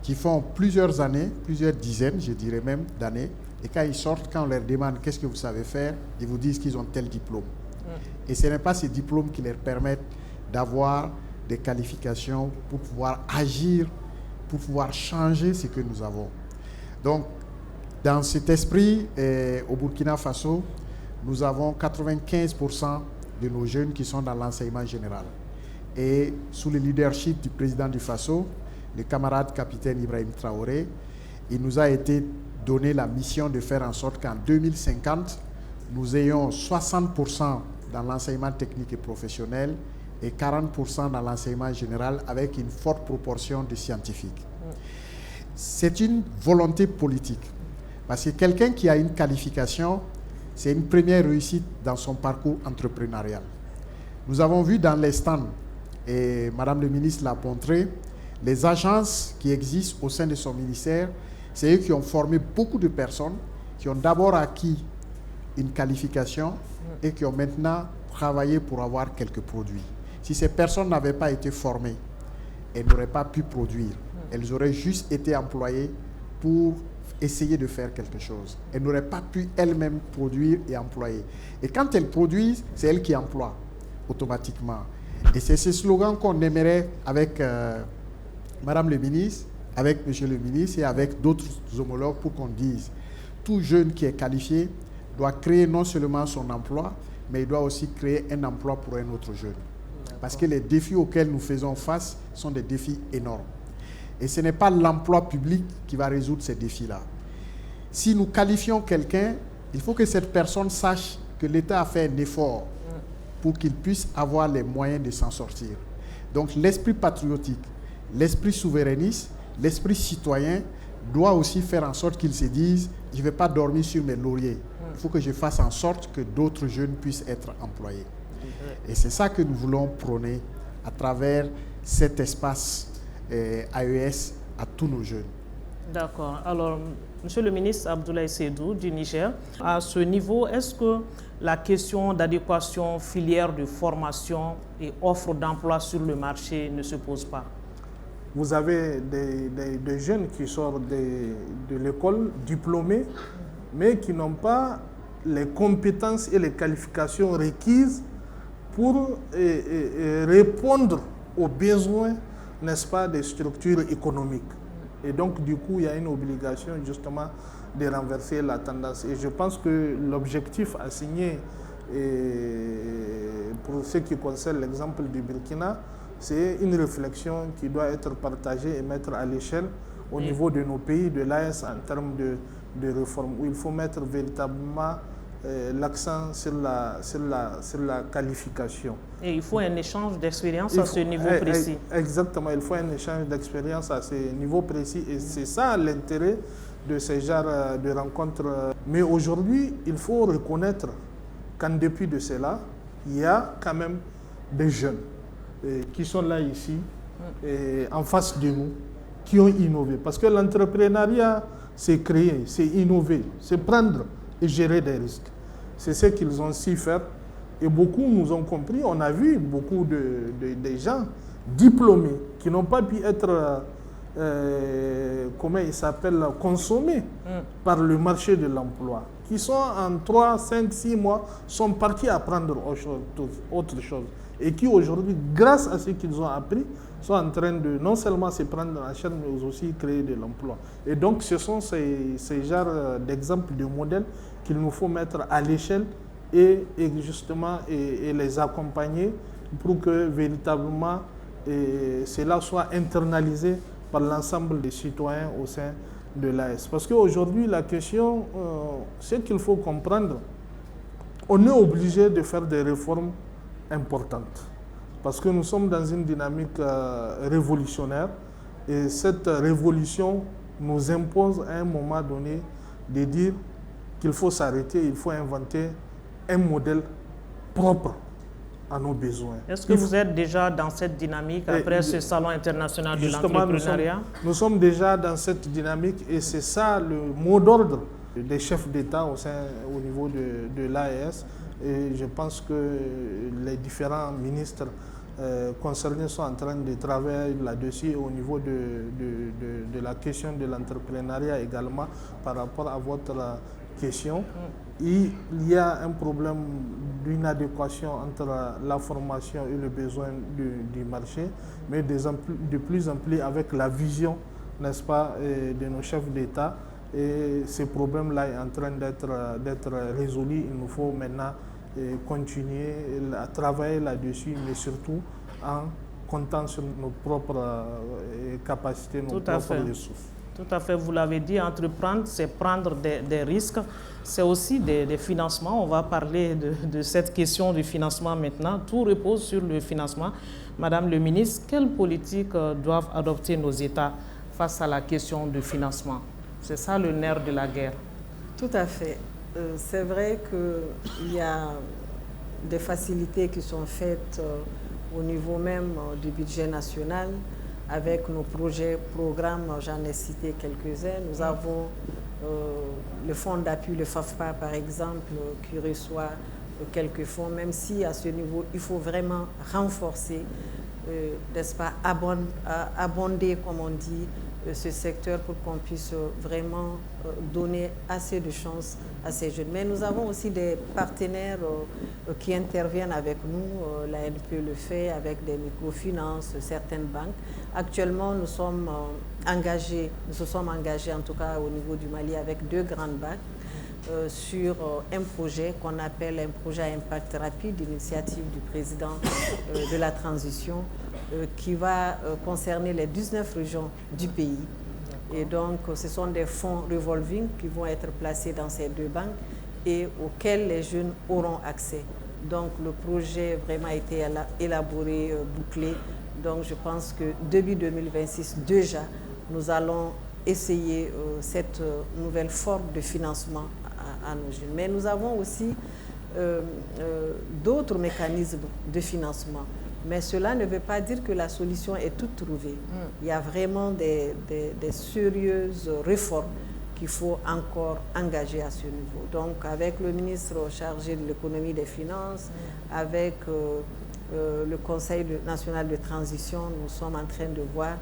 qui font plusieurs années, plusieurs dizaines, je dirais même, d'années, et quand ils sortent, quand on leur demande qu'est-ce que vous savez faire, ils vous disent qu'ils ont tel diplôme. Et ce n'est pas ces diplômes qui leur permettent d'avoir des qualifications pour pouvoir agir, pour pouvoir changer ce que nous avons. Donc, dans cet esprit, au Burkina Faso, nous avons 95% de nos jeunes qui sont dans l'enseignement général. Et sous le leadership du président du Faso, le camarade capitaine Ibrahim Traoré, il nous a été donné la mission de faire en sorte qu'en 2050, nous ayons 60% dans l'enseignement technique et professionnel et 40% dans l'enseignement général avec une forte proportion de scientifiques. C'est une volonté politique. Parce que quelqu'un qui a une qualification, c'est une première réussite dans son parcours entrepreneurial. Nous avons vu dans les stands, et Madame le ministre l'a montré, Les agences qui existent au sein de son ministère, c'est eux qui ont formé beaucoup de personnes qui ont d'abord acquis une qualification et qui ont maintenant travaillé pour avoir quelques produits. Si ces personnes n'avaient pas été formées, elles n'auraient pas pu produire. Elles auraient juste été employées pour essayer de faire quelque chose. Elles n'auraient pas pu elles-mêmes produire et employer. Et quand elles produisent, c'est elles qui emploient automatiquement. Et c'est ce slogan qu'on aimerait avec Madame le ministre, avec Monsieur le ministre et avec d'autres homologues pour qu'on dise tout jeune qui est qualifié doit créer non seulement son emploi, mais il doit aussi créer un emploi pour un autre jeune. Parce que les défis auxquels nous faisons face sont des défis énormes. Et ce n'est pas l'emploi public qui va résoudre ces défis-là. Si nous qualifions quelqu'un, il faut que cette personne sache que l'État a fait un effort pour qu'il puisse avoir les moyens de s'en sortir. Donc l'esprit patriotique, l'esprit souverainiste, l'esprit citoyen doit aussi faire en sorte qu'ils se disent « je ne vais pas dormir sur mes lauriers, il faut que je fasse en sorte que d'autres jeunes puissent être employés ». Et c'est ça que nous voulons prôner à travers cet espace AES à tous nos jeunes.
D'accord. Alors, Monsieur le ministre Abdoulaye Seydou du Niger, à ce niveau, est-ce que la question d'adéquation filière de formation et offre d'emploi sur le marché ne se pose pas?
Vous avez des jeunes qui sortent de l'école, diplômés, mais qui n'ont pas les compétences et les qualifications requises pour répondre aux besoins, n'est-ce pas, des structures économiques. Et donc, du coup, il y a une obligation justement de renverser la tendance. Et je pense que l'objectif assigné, pour ce qui concerne l'exemple du Burkina, c'est une réflexion qui doit être partagée et mettre à l'échelle au niveau de nos pays, de l'AES, en termes de réforme, où il faut mettre véritablement l'accent sur la qualification. Et il faut un échange d'expérience à ce niveau précis. Exactement, il faut un échange d'expérience à ce niveau précis et c'est ça l'intérêt de ce genre de rencontres. Mais aujourd'hui, il faut reconnaître qu'en dépit de cela, il y a quand même des jeunes qui sont là ici, en face de nous, qui ont innové. Parce que l'entrepreneuriat, c'est créer, c'est innover, c'est prendre et gérer des risques. C'est ce qu'ils ont su faire. Et beaucoup nous ont compris. On a vu beaucoup de gens diplômés qui n'ont pas pu être, comment ils s'appellent, consommés par le marché de l'emploi. Qui sont en 3, 5, 6 mois, sont partis apprendre autre chose. Et qui aujourd'hui, grâce à ce qu'ils ont appris, sont en train de non seulement se prendre en charge, mais aussi créer de l'emploi. Et donc, ce sont ces genres d'exemples, de modèles qu'il nous faut mettre à l'échelle et justement et les accompagner pour que véritablement cela soit internalisé par l'ensemble des citoyens au sein de l'AES. Parce qu'aujourd'hui, la question, c'est qu'il faut comprendre, on est obligé de faire des réformes importantes. Parce que nous sommes dans une dynamique révolutionnaire et cette révolution nous impose à un moment donné de dire qu'il faut s'arrêter, il faut inventer un modèle propre à nos besoins. Est-ce que vous êtes déjà dans cette dynamique après ce salon international de l'entrepreneuriat? Nous sommes déjà dans cette dynamique et c'est ça le mot d'ordre des chefs d'État au niveau de l'AES. Et je pense que les différents ministres concernés sont en train de travailler là-dessus au niveau de la question de l'entrepreneuriat également par rapport à votre question. Il y a un problème d'inadéquation entre la formation et le besoin du marché, mais de plus en plus avec la vision, n'est-ce pas, de nos chefs d'État. Et ce problème-là est en train d'être résolu. Il nous faut maintenant continuer à travailler là-dessus, mais surtout en comptant sur nos propres capacités, nos propres ressources. Tout à fait, vous l'avez dit, entreprendre, c'est prendre des risques, c'est aussi des financements. On va parler de cette question du financement maintenant. Tout repose sur le financement. Madame le ministre, quelle politique doivent adopter nos États face à la question du financement? C'est ça le nerf de la guerre.
Tout à fait. C'est vrai qu'il y a des facilités qui sont faites au niveau même du budget national avec nos projets, programmes, j'en ai cité quelques-uns. Nous avons le fonds d'appui, le FAFPA par exemple, qui reçoit quelques fonds, même si à ce niveau, il faut vraiment renforcer, n'est-ce pas, abonder, comme on dit, ce secteur pour qu'on puisse vraiment donner assez de chances à ces jeunes. Mais nous avons aussi des partenaires qui interviennent avec nous. La NPE le fait avec des microfinances, certaines banques. Actuellement, nous se sommes engagés en tout cas au niveau du Mali avec 2 grandes banques sur un projet qu'on appelle un projet à impact rapide, d'initiative du président de la transition, qui va concerner les 19 régions du pays. Et donc, ce sont des fonds revolving qui vont être placés dans ces 2 banques et auxquels les jeunes auront accès. Donc, le projet vraiment a été élaboré, bouclé. Donc, je pense que début 2026, déjà, nous allons essayer cette nouvelle forme de financement à nos jeunes. Mais nous avons aussi d'autres mécanismes de financement. Mais cela ne veut pas dire que la solution est toute trouvée. Il y a vraiment des sérieuses réformes qu'il faut encore engager à ce niveau. Donc, avec le ministre chargé de l'économie et des finances, avec le Conseil national de transition, nous sommes en train de voir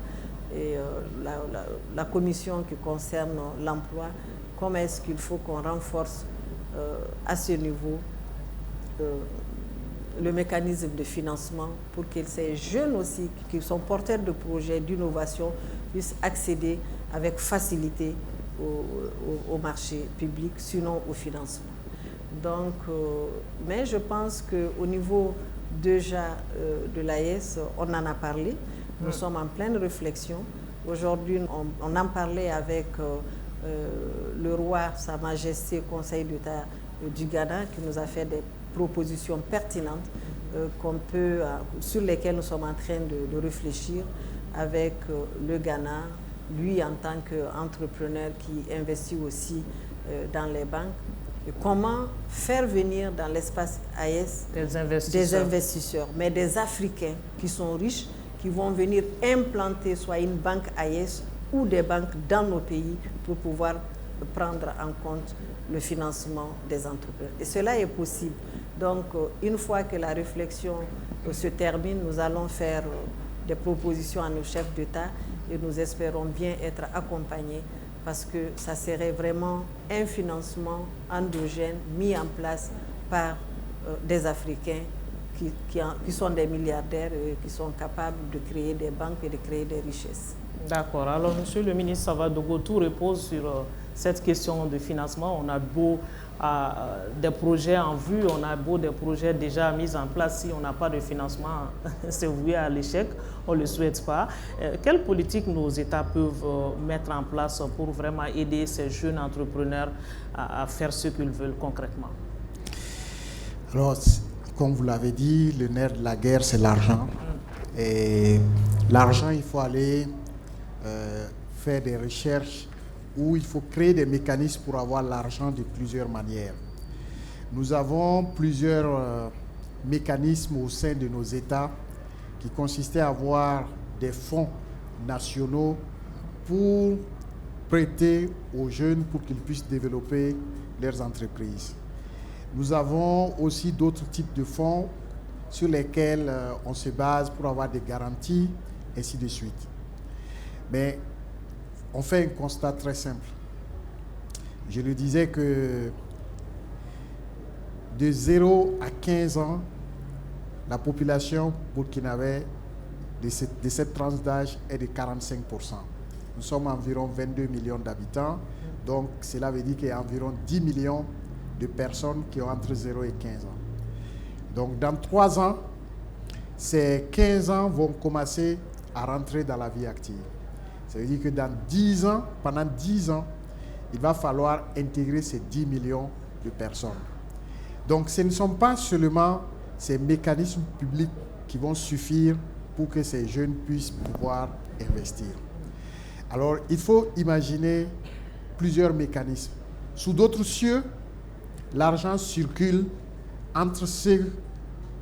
et la commission qui concerne l'emploi, comment est-ce qu'il faut qu'on renforce à ce niveau le mécanisme de financement pour que ces jeunes aussi, qui sont porteurs de projets d'innovation, puissent accéder avec facilité au marché public, sinon au financement. Donc, mais je pense qu'au niveau déjà de l'AES, on en a parlé. Nous sommes en pleine réflexion. Aujourd'hui, on en parlait avec le roi, Sa Majesté, Conseil d'État du Ghana, qui nous a fait des propositions pertinentes sur lesquelles nous sommes en train de réfléchir avec le Ghana, lui en tant qu'entrepreneur qui investit aussi dans les banques. Et comment faire venir dans l'espace AES des investisseurs, mais des Africains qui sont riches, qui vont venir implanter soit une banque AES ou des banques dans nos pays pour pouvoir prendre en compte le financement des entreprises. Et cela est possible. Donc, une fois que la réflexion se termine, nous allons faire des propositions à nos chefs d'État et nous espérons bien être accompagnés parce que ça serait vraiment un financement endogène mis en place par des Africains qui sont des milliardaires et qui sont capables de créer des banques et de créer des richesses.
D'accord. Alors, Monsieur le ministre Savadogo, tout repose sur cette question de financement. On a beau des projets en vue, on a beau des projets déjà mis en place. Si on n'a pas de financement, c'est voué à l'échec. On ne le souhaite pas. Quelle politique nos États peuvent mettre en place pour vraiment aider ces jeunes entrepreneurs à faire ce qu'ils veulent concrètement?
Alors, comme vous l'avez dit, le nerf de la guerre, c'est l'argent. Et l'argent, il faut aller faire des recherches où il faut créer des mécanismes pour avoir l'argent de plusieurs manières. Nous avons plusieurs mécanismes au sein de nos États qui consistaient à avoir des fonds nationaux pour prêter aux jeunes pour qu'ils puissent développer leurs entreprises. Nous avons aussi d'autres types de fonds sur lesquels on se base pour avoir des garanties, ainsi de suite. Mais on fait un constat très simple. Je le disais que de 0 à 15 ans, la population burkinabé de cette tranche d'âge est de 45%. Nous sommes environ 22 millions d'habitants, donc cela veut dire qu'il y a environ 10 millions de personnes qui ont entre 0 et 15 ans. Donc dans 3 ans, ces 15 ans vont commencer à rentrer dans la vie active. Ça veut dire que dans 10 ans, pendant 10 ans, il va falloir intégrer ces 10 millions de personnes. Donc ce ne sont pas seulement ces mécanismes publics qui vont suffire pour que ces jeunes puissent pouvoir investir. Alors il faut imaginer plusieurs mécanismes. Sous d'autres cieux, l'argent circule entre ceux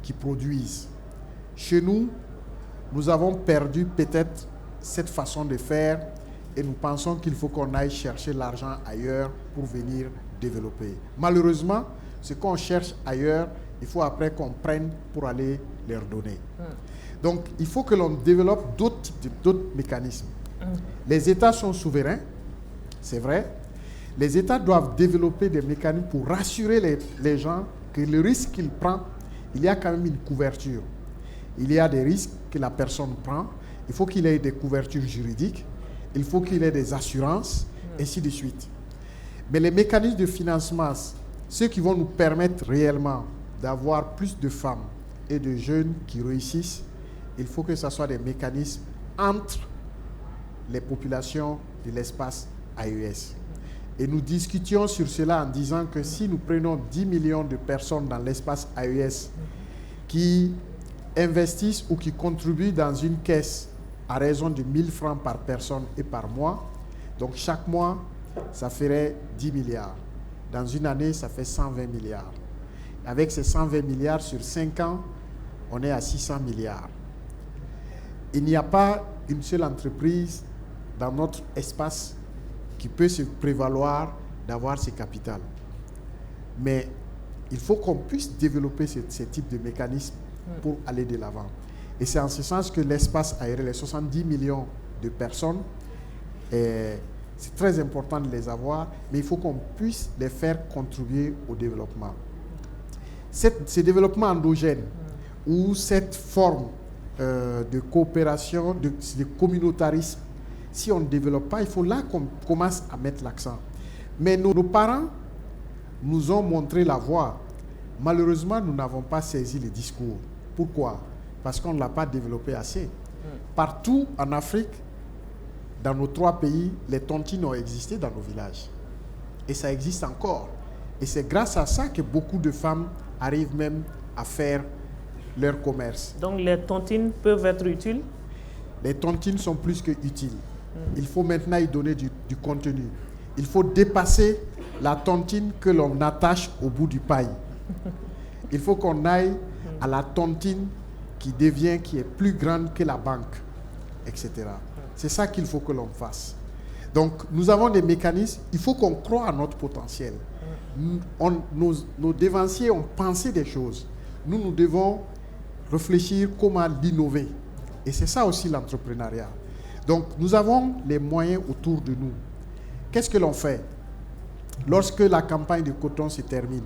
qui produisent. Chez nous, nous avons perdu peut-être cette façon de faire et nous pensons qu'il faut qu'on aille chercher l'argent ailleurs pour venir développer. Malheureusement, ce qu'on cherche ailleurs, il faut après qu'on prenne pour aller leur donner. Donc, il faut que l'on développe d'autres mécanismes. Les États sont souverains, c'est vrai. Les États doivent développer des mécanismes pour rassurer les gens que le risque qu'ils prennent, il y a quand même une couverture. Il y a des risques que la personne prend. Il faut qu'il ait des couvertures juridiques. Il faut qu'il ait des assurances, ainsi de suite. Mais les mécanismes de financement, ceux qui vont nous permettre réellement d'avoir plus de femmes et de jeunes qui réussissent, il faut que ce soit des mécanismes entre les populations de l'espace AES. Et nous discutions sur cela en disant que si nous prenons 10 millions de personnes dans l'espace AES qui investissent ou qui contribuent dans une caisse à raison de 1000 francs par personne et par mois, donc chaque mois, ça ferait 10 milliards. Dans une année, ça fait 120 milliards. Avec ces 120 milliards sur 5 ans, on est à 600 milliards. Il n'y a pas une seule entreprise dans notre espace qui peut se prévaloir d'avoir ces capitales. Mais il faut qu'on puisse développer ce type de mécanisme pour aller de l'avant. Et c'est en ce sens que l'espace aérien, les 70 millions de personnes, c'est très important de les avoir, mais il faut qu'on puisse les faire contribuer au développement. Ce développement endogène, ou cette forme de coopération, de communautarisme, si on ne développe pas, il faut là qu'on commence à mettre l'accent. Mais nos parents nous ont montré la voie. Malheureusement, nous n'avons pas saisi le discours. Pourquoi? Parce qu'on ne l'a pas développé assez. Partout en Afrique, dans nos 3 pays, les tontines ont existé dans nos villages. Et ça existe encore. Et c'est grâce à ça que beaucoup de femmes arrivent même à faire leur commerce.
Donc les tontines peuvent être utiles?
Les tontines sont plus que utiles. Il faut maintenant y donner du contenu. Il faut dépasser la tontine que l'on attache au bout du paille. Il faut qu'on aille à la tontine qui est plus grande que la banque, etc. C'est ça qu'il faut que l'on fasse. Donc, nous avons des mécanismes, il faut qu'on croie à notre potentiel. Nos dévanciers ont pensé des choses. Nous devons réfléchir comment l'innover. Et c'est ça aussi l'entrepreneuriat. Donc, nous avons les moyens autour de nous. Qu'est-ce que l'on fait? Lorsque la campagne de coton se termine,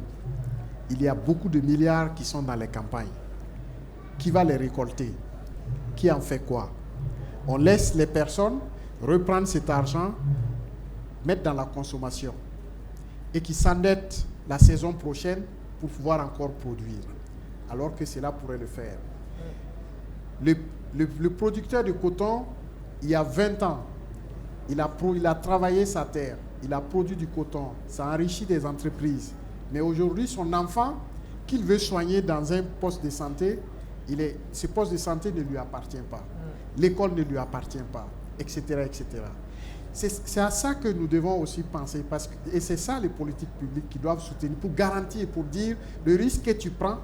il y a beaucoup de milliards qui sont dans les campagnes. Qui va les récolter? Qui en fait quoi? On laisse les personnes reprendre cet argent, mettre dans la consommation et qui s'endettent la saison prochaine pour pouvoir encore produire, alors que cela pourrait le faire. Le producteur de coton, il y a 20 ans, il a travaillé sa terre, il a produit du coton, ça enrichit des entreprises. Mais aujourd'hui, son enfant, qu'il veut soigner dans un poste de santé, ce poste de santé ne lui appartient pas. L'école ne lui appartient pas, etc. etc. C'est à ça que nous devons aussi penser, et c'est ça les politiques publiques qui doivent soutenir, pour garantir, pour dire, le risque que tu prends,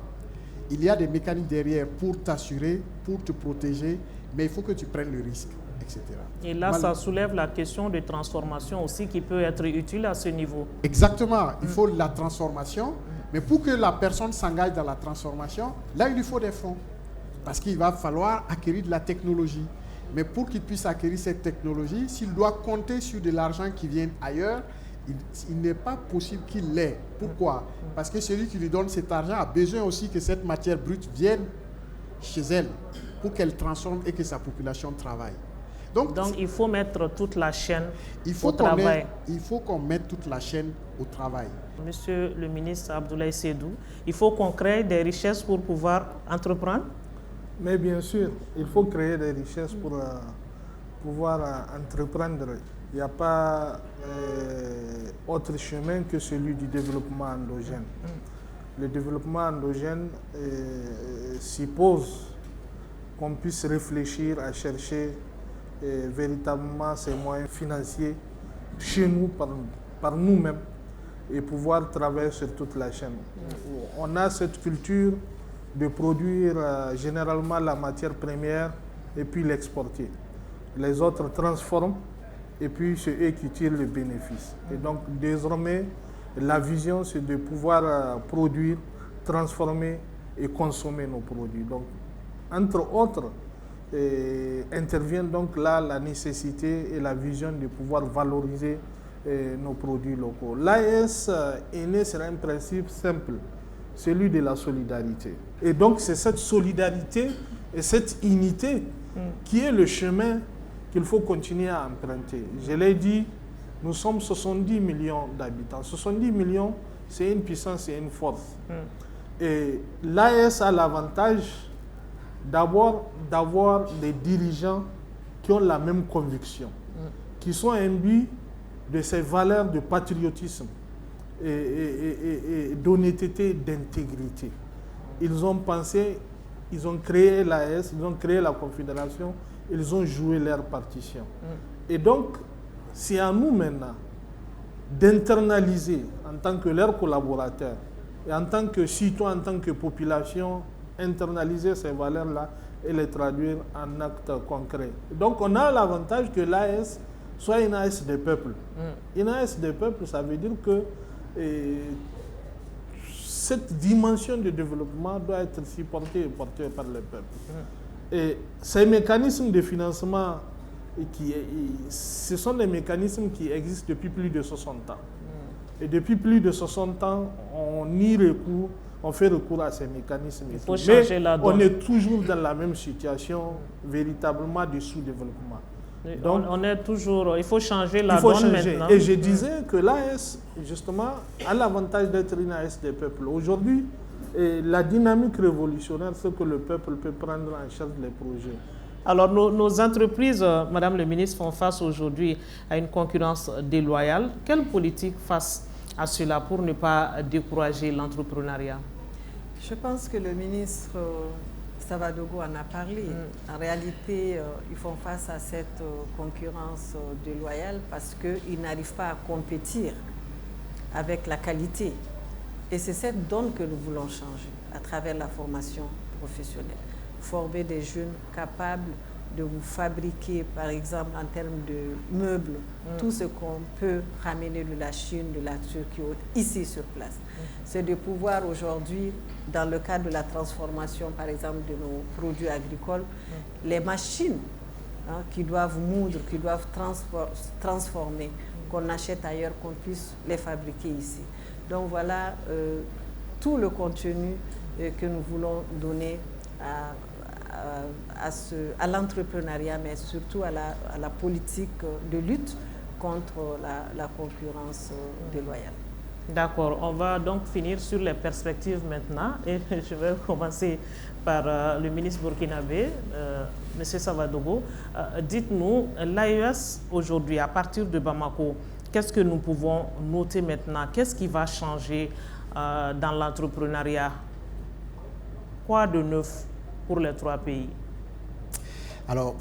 il y a des mécanismes derrière pour t'assurer, pour te protéger, mais il faut que tu prennes le risque, etc.
Et là, ça soulève la question de transformation aussi qui peut être utile à ce niveau.
Exactement, il faut la transformation, mais pour que la personne s'engage dans la transformation, là, il lui faut des fonds. Parce qu'il va falloir acquérir de la technologie. Mais pour qu'il puisse acquérir cette technologie, s'il doit compter sur de l'argent qui vient ailleurs, il n'est pas possible qu'il l'ait. Pourquoi? Parce que celui qui lui donne cet argent a besoin aussi que cette matière brute vienne chez elle pour qu'elle transforme et que sa population travaille. Donc
il faut mettre toute la chaîne au travail.
Il faut qu'on mette toute la chaîne au travail.
Monsieur le ministre Abdoulaye Seydou, il faut qu'on crée des richesses pour pouvoir entreprendre?
Mais bien sûr, il faut créer des richesses pour pouvoir entreprendre. Il n'y a pas autre chemin que celui du développement endogène. Le développement endogène suppose qu'on puisse réfléchir à chercher véritablement ces moyens financiers chez nous, par nous-mêmes, et pouvoir travailler sur toute la chaîne. On a cette culture de produire généralement la matière première et puis l'exporter. les autres transforment et puis c'est eux qui tirent le bénéfice. Et donc désormais, la vision c'est de pouvoir produire, transformer et consommer nos produits. Donc, entre autres, intervient donc là la nécessité et la vision de pouvoir valoriser nos produits locaux. L'AES est né sur un principe simple, celui de la solidarité. Et donc c'est cette solidarité et cette unité qui est le chemin qu'il faut continuer à emprunter. Je l'ai dit, nous sommes 70 millions d'habitants. 70 millions, c'est une puissance et une force. Et l'AES a l'avantage d'abord d'avoir des dirigeants qui ont la même conviction, qui sont imbus de ces valeurs de patriotisme et d'honnêteté, d'intégrité. Ils ont pensé, ils ont créé l'AES, ils ont créé la Confédération, ils ont joué leur partition. Et donc, c'est à nous maintenant d'internaliser en tant que leurs collaborateurs et en tant que citoyens, en tant que population, internaliser ces valeurs-là et les traduire en actes concrets. Donc on a l'avantage que l'AES soit une AES des peuples. Une AES des peuples, ça veut dire que cette dimension de développement doit être supportée et portée par les peuples. Et ces mécanismes de financement, ce sont des mécanismes qui existent depuis plus de 60 ans. Et depuis plus de 60 ans, on fait recours à ces mécanismes.
Il faut changer la donne.
On est toujours dans la même situation, véritablement de sous-développement.
Donc, il faut changer la donne maintenant.
Et je disais que l'AES, justement, a l'avantage d'être une AES des peuples. Aujourd'hui, la dynamique révolutionnaire, c'est que le peuple peut prendre en charge les projets.
Alors, nos entreprises, Madame le ministre, font face aujourd'hui à une concurrence déloyale. Quelle politique face à cela pour ne pas décourager l'entrepreneuriat?
Je pense que le ministre Savadogo en a parlé. En réalité, ils font face à cette concurrence déloyale parce qu'ils n'arrivent pas à compétir avec la qualité. Et c'est cette donne que nous voulons changer à travers la formation professionnelle. Former des jeunes capables de vous fabriquer, par exemple, en termes de meubles, tout ce qu'on peut ramener de la Chine, de la Turquie, ici sur place. C'est de pouvoir aujourd'hui, dans le cadre de la transformation, par exemple, de nos produits agricoles, les machines qui doivent moudre, qui doivent transformer, qu'on achète ailleurs, qu'on puisse les fabriquer ici. Donc voilà tout le contenu que nous voulons donner à l'entrepreneuriat, mais surtout à la politique de lutte contre la concurrence déloyale.
D'accord, on va donc finir sur les perspectives maintenant et je vais commencer par le ministre burkinabé, M. Savadogo. Dites-nous, l'AES aujourd'hui, à partir de Bamako, qu'est-ce que nous pouvons noter maintenant? Qu'est-ce qui va changer dans l'entrepreneuriat? Quoi de neuf pour les trois pays?
Alors,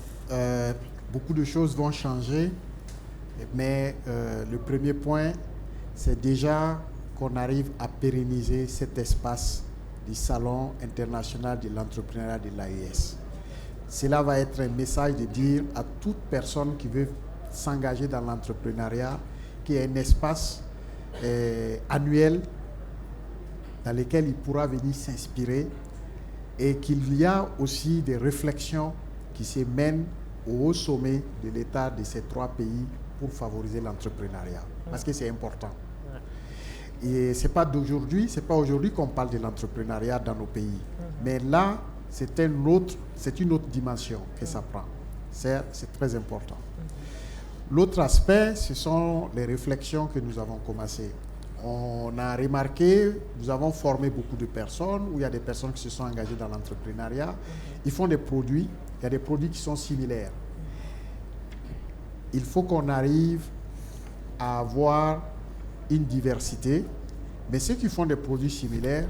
beaucoup de choses vont changer, mais le premier point, c'est déjà qu'on arrive à pérenniser cet espace du Salon international de l'entrepreneuriat de l'AES. Cela va être un message de dire à toute personne qui veut s'engager dans l'entrepreneuriat qu'il y a un espace annuel dans lequel il pourra venir s'inspirer et qu'il y a aussi des réflexions qui se mènent au haut sommet de l'État de ces trois pays pour favoriser l'entrepreneuriat, parce que c'est important. Et c'est pas aujourd'hui qu'on parle de l'entrepreneuriat dans nos pays, mais là, c'est une autre dimension que ça prend. C'est très important. L'autre aspect, ce sont les réflexions que nous avons commencées. On a remarqué, nous avons formé beaucoup de personnes, où il y a des personnes qui se sont engagées dans l'entrepreneuriat. Ils font des produits, il y a des produits qui sont similaires. Il faut qu'on arrive à avoir une diversité, mais ceux qui font des produits similaires,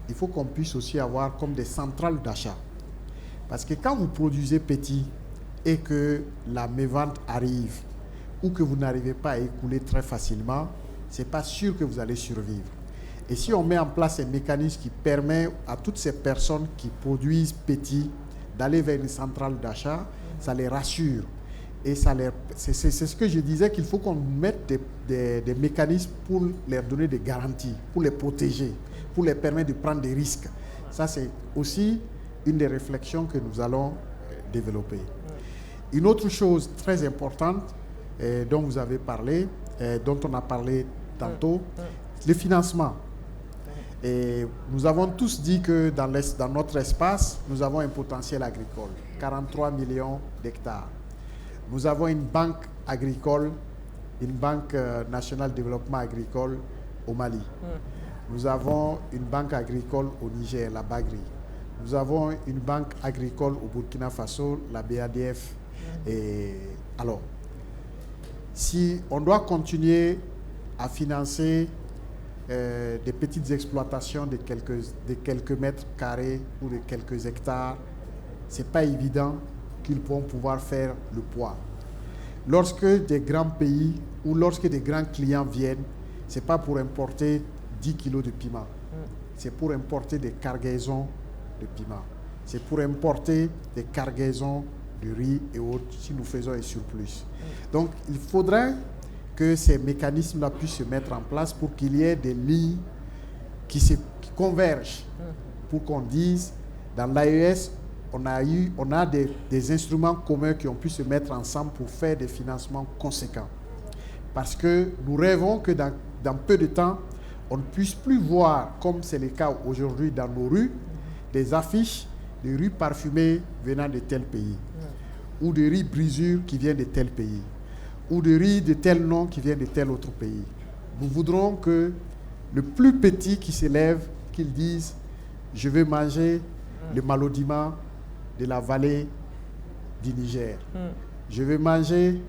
il faut qu'on puisse aussi avoir comme des centrales d'achat. Parce que quand vous produisez petit et que la mévente arrive, ou que vous n'arrivez pas à écouler très facilement, ce n'est pas sûr que vous allez survivre. Et si on met en place un mécanisme qui permet à toutes ces personnes qui produisent petit d'aller vers une centrale d'achat, ça les rassure. Et c'est ce que je disais, qu'il faut qu'on mette des mécanismes pour leur donner des garanties, pour les protéger, pour les permettre de prendre des risques. Ça, c'est aussi une des réflexions que nous allons développer. Une autre chose très importante dont vous avez parlé, dont on a parlé tantôt, le financement. Et nous avons tous dit que dans notre espace, nous avons un potentiel agricole, 43 millions d'hectares. Nous avons une banque agricole, une banque nationale de développement agricole au Mali. Nous avons une banque agricole au Niger, la Bagri. Nous avons une banque agricole au Burkina Faso, la BADF. Et alors, si on doit continuer à financer des petites exploitations de quelques mètres carrés ou de quelques hectares, ce n'est pas évident qu'ils pourront pouvoir faire le poids. Lorsque des grands pays ou lorsque des grands clients viennent, ce n'est pas pour importer 10 kilos de piment. C'est pour importer des cargaisons de piment. C'est pour importer des cargaisons de riz et autres si nous faisons un surplus. Donc, il faudrait que ces mécanismes-là puissent se mettre en place pour qu'il y ait des lignes qui convergent. Pour qu'on dise, dans l'AES, on a des instruments communs qui ont pu se mettre ensemble pour faire des financements conséquents. Parce que nous rêvons que dans peu de temps, on ne puisse plus voir, comme c'est le cas aujourd'hui dans nos rues, des affiches de riz parfumées venant de tel pays, ou de riz brisure qui vient de tel pays, ou de riz de tel nom qui vient de tel autre pays. Nous voudrons que le plus petit qui s'élève, qu'il dise « Je veux manger le malodiment de la vallée du Niger. Je veux manger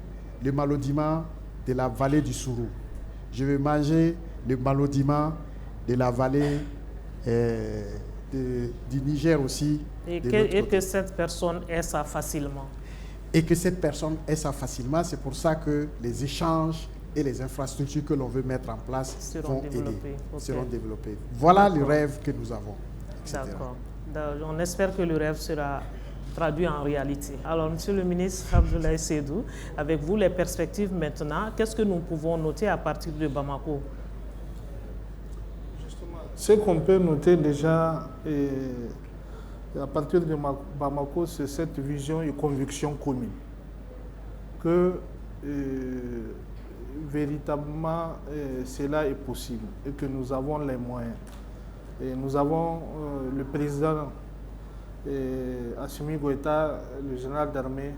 le malodiment de la vallée du Sourou. Je veux manger le malodiment de la vallée du Niger aussi. »
Et que cette personne ait ça facilement.
Et que cette personne ait ça facilement. C'est pour ça que les échanges et les infrastructures que l'on veut mettre en place seront développées. Voilà le rêve que nous avons.
D'accord. On espère que le rêve sera traduit en réalité. Alors, Monsieur le ministre Abdoulaye Seydou, avec vous, les perspectives maintenant, qu'est-ce que nous pouvons noter à partir de Bamako?
Justement, ce qu'on peut noter déjà à partir de Bamako, c'est cette vision et conviction commune que véritablement cela est possible et que nous avons les moyens. Et nous avons le président Assimi Goïta, le général d'armée,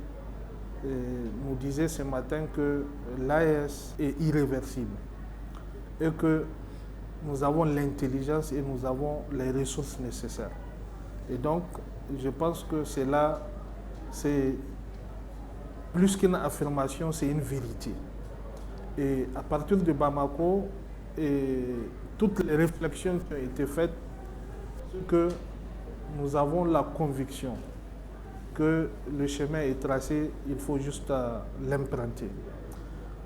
nous disait ce matin que l'AES est irréversible et que nous avons l'intelligence et nous avons les ressources nécessaires. Et donc, je pense que cela, c'est plus qu'une affirmation, c'est une vérité. Et à partir de Bamako, toutes les réflexions qui ont été faites, c'est que nous avons la conviction que le chemin est tracé, il faut juste l'emprunter.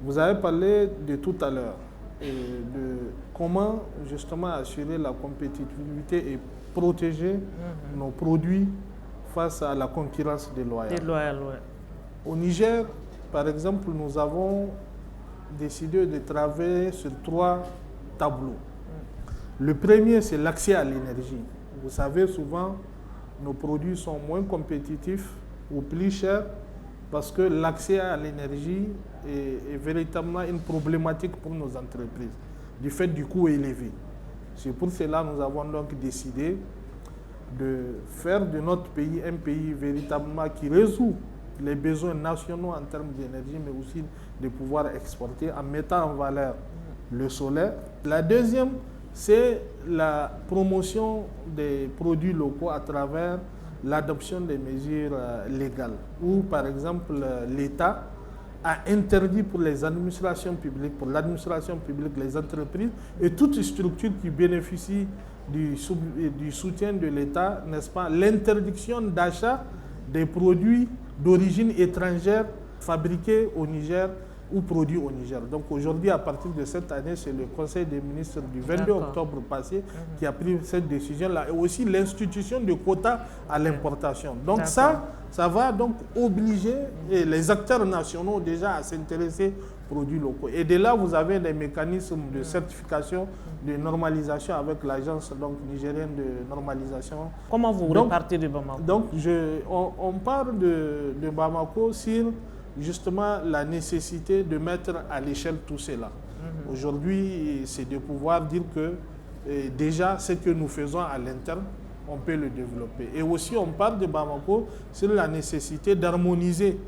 Vous avez parlé de tout à l'heure, de comment justement assurer la compétitivité et protéger nos produits face à la concurrence déloyale. Au Niger, par exemple, nous avons décidé de travailler sur 3 tableaux. Le premier, c'est l'accès à l'énergie. Vous savez, souvent, nos produits sont moins compétitifs ou plus chers parce que l'accès à l'énergie est véritablement une problématique pour nos entreprises, du fait du coût élevé. C'est pour cela que nous avons donc décidé de faire de notre pays un pays véritablement qui résout les besoins nationaux en termes d'énergie, mais aussi de pouvoir exporter en mettant en valeur le solaire. La deuxième, c'est la promotion des produits locaux à travers l'adoption des mesures légales, où par exemple l'État a interdit pour les administrations publiques, pour l'administration publique, les entreprises et toute structure qui bénéficie du soutien de l'État, n'est-ce pas, l'interdiction d'achat des produits d'origine étrangère fabriqués au Niger ou produits au Niger. Donc aujourd'hui, à partir de cette année, c'est le Conseil des ministres du 22 octobre passé qui a pris cette décision-là, et aussi l'institution de quotas à l'importation. Donc ça va donc obliger les acteurs nationaux déjà à s'intéresser aux produits locaux. Et de là, vous avez des mécanismes de certification, de normalisation avec l'agence nigérienne de normalisation.
Comment vous repartez de Bamako?
Donc on part de Bamako sur justement la nécessité de mettre à l'échelle tout cela. Aujourd'hui, c'est de pouvoir dire que déjà ce que nous faisons à l'interne, on peut le développer. Et aussi, on parle de Bamako sur la nécessité d'harmoniser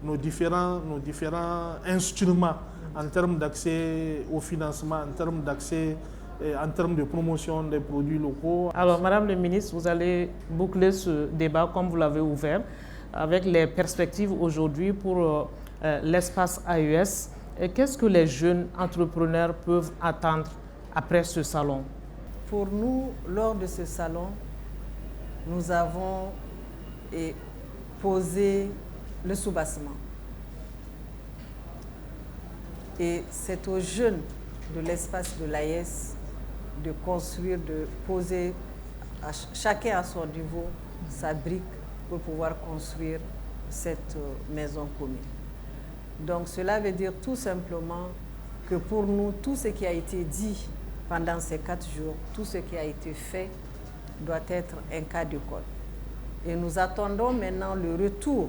nos différents instruments en termes d'accès au financement, en termes d'accès, en termes de promotion des produits locaux.
Alors, Madame le ministre, vous allez boucler ce débat comme vous l'avez ouvert, avec les perspectives aujourd'hui pour l'espace AES. Qu'est-ce que les jeunes entrepreneurs peuvent attendre après ce salon?
Pour nous, lors de ce salon, nous avons posé le soubassement. Et c'est aux jeunes de l'espace de l'AES de construire, de poser chacun à son niveau sa brique pour pouvoir construire cette maison commune. Donc cela veut dire tout simplement que pour nous, tout ce qui a été dit pendant ces 4 jours, tout ce qui a été fait doit être un cas d'école. Et nous attendons maintenant le retour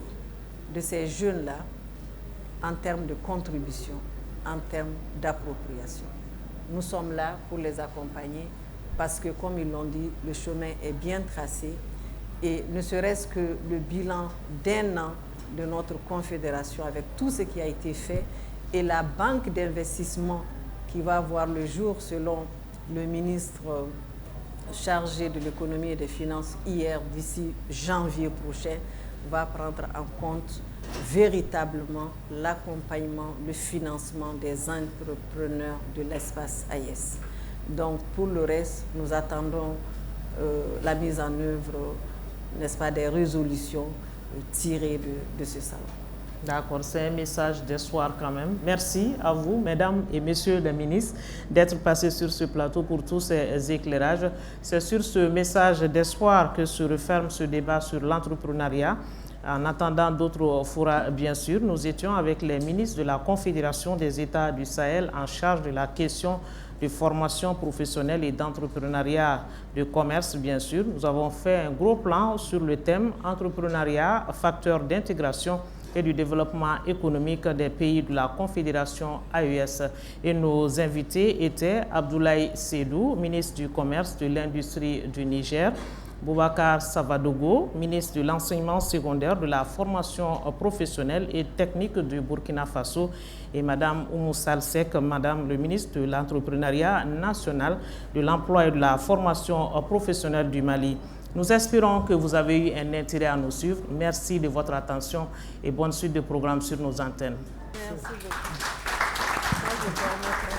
de ces jeunes-là en termes de contribution, en termes d'appropriation. Nous sommes là pour les accompagner parce que, comme ils l'ont dit, le chemin est bien tracé et ne serait-ce que le bilan d'1 an de notre confédération avec tout ce qui a été fait et la banque d'investissement qui va voir le jour selon le ministre chargé de l'économie et des finances hier, d'ici janvier prochain, va prendre en compte véritablement l'accompagnement, le financement des entrepreneurs de l'espace AES. Donc pour le reste, nous attendons la mise en œuvre, n'est-ce pas, des résolutions tirées de ce salon.
D'accord, c'est un message d'espoir quand même. Merci à vous, mesdames et messieurs les ministres, d'être passés sur ce plateau pour tous ces éclairages. C'est sur ce message d'espoir que se referme ce débat sur l'entrepreneuriat. En attendant d'autres forats, bien sûr, nous étions avec les ministres de la Confédération des États du Sahel en charge de la question de formation professionnelle et d'entrepreneuriat de commerce, bien sûr. Nous avons fait un gros plan sur le thème entrepreneuriat, facteur d'intégration et du développement économique des pays de la Confédération AES. Et nos invités étaient Abdoulaye Seydou, ministre du Commerce, de l'Industrie du Niger, Boubacar Savadogo, ministre de l'Enseignement secondaire, de la formation professionnelle et technique du Burkina Faso, et Madame Oumou Salsek, Madame le ministre de l'Entrepreneuriat national, de l'Emploi et de la formation professionnelle du Mali. Nous espérons que vous avez eu un intérêt à nous suivre. Merci de votre attention et bonne suite de programmes sur nos antennes.
Merci beaucoup.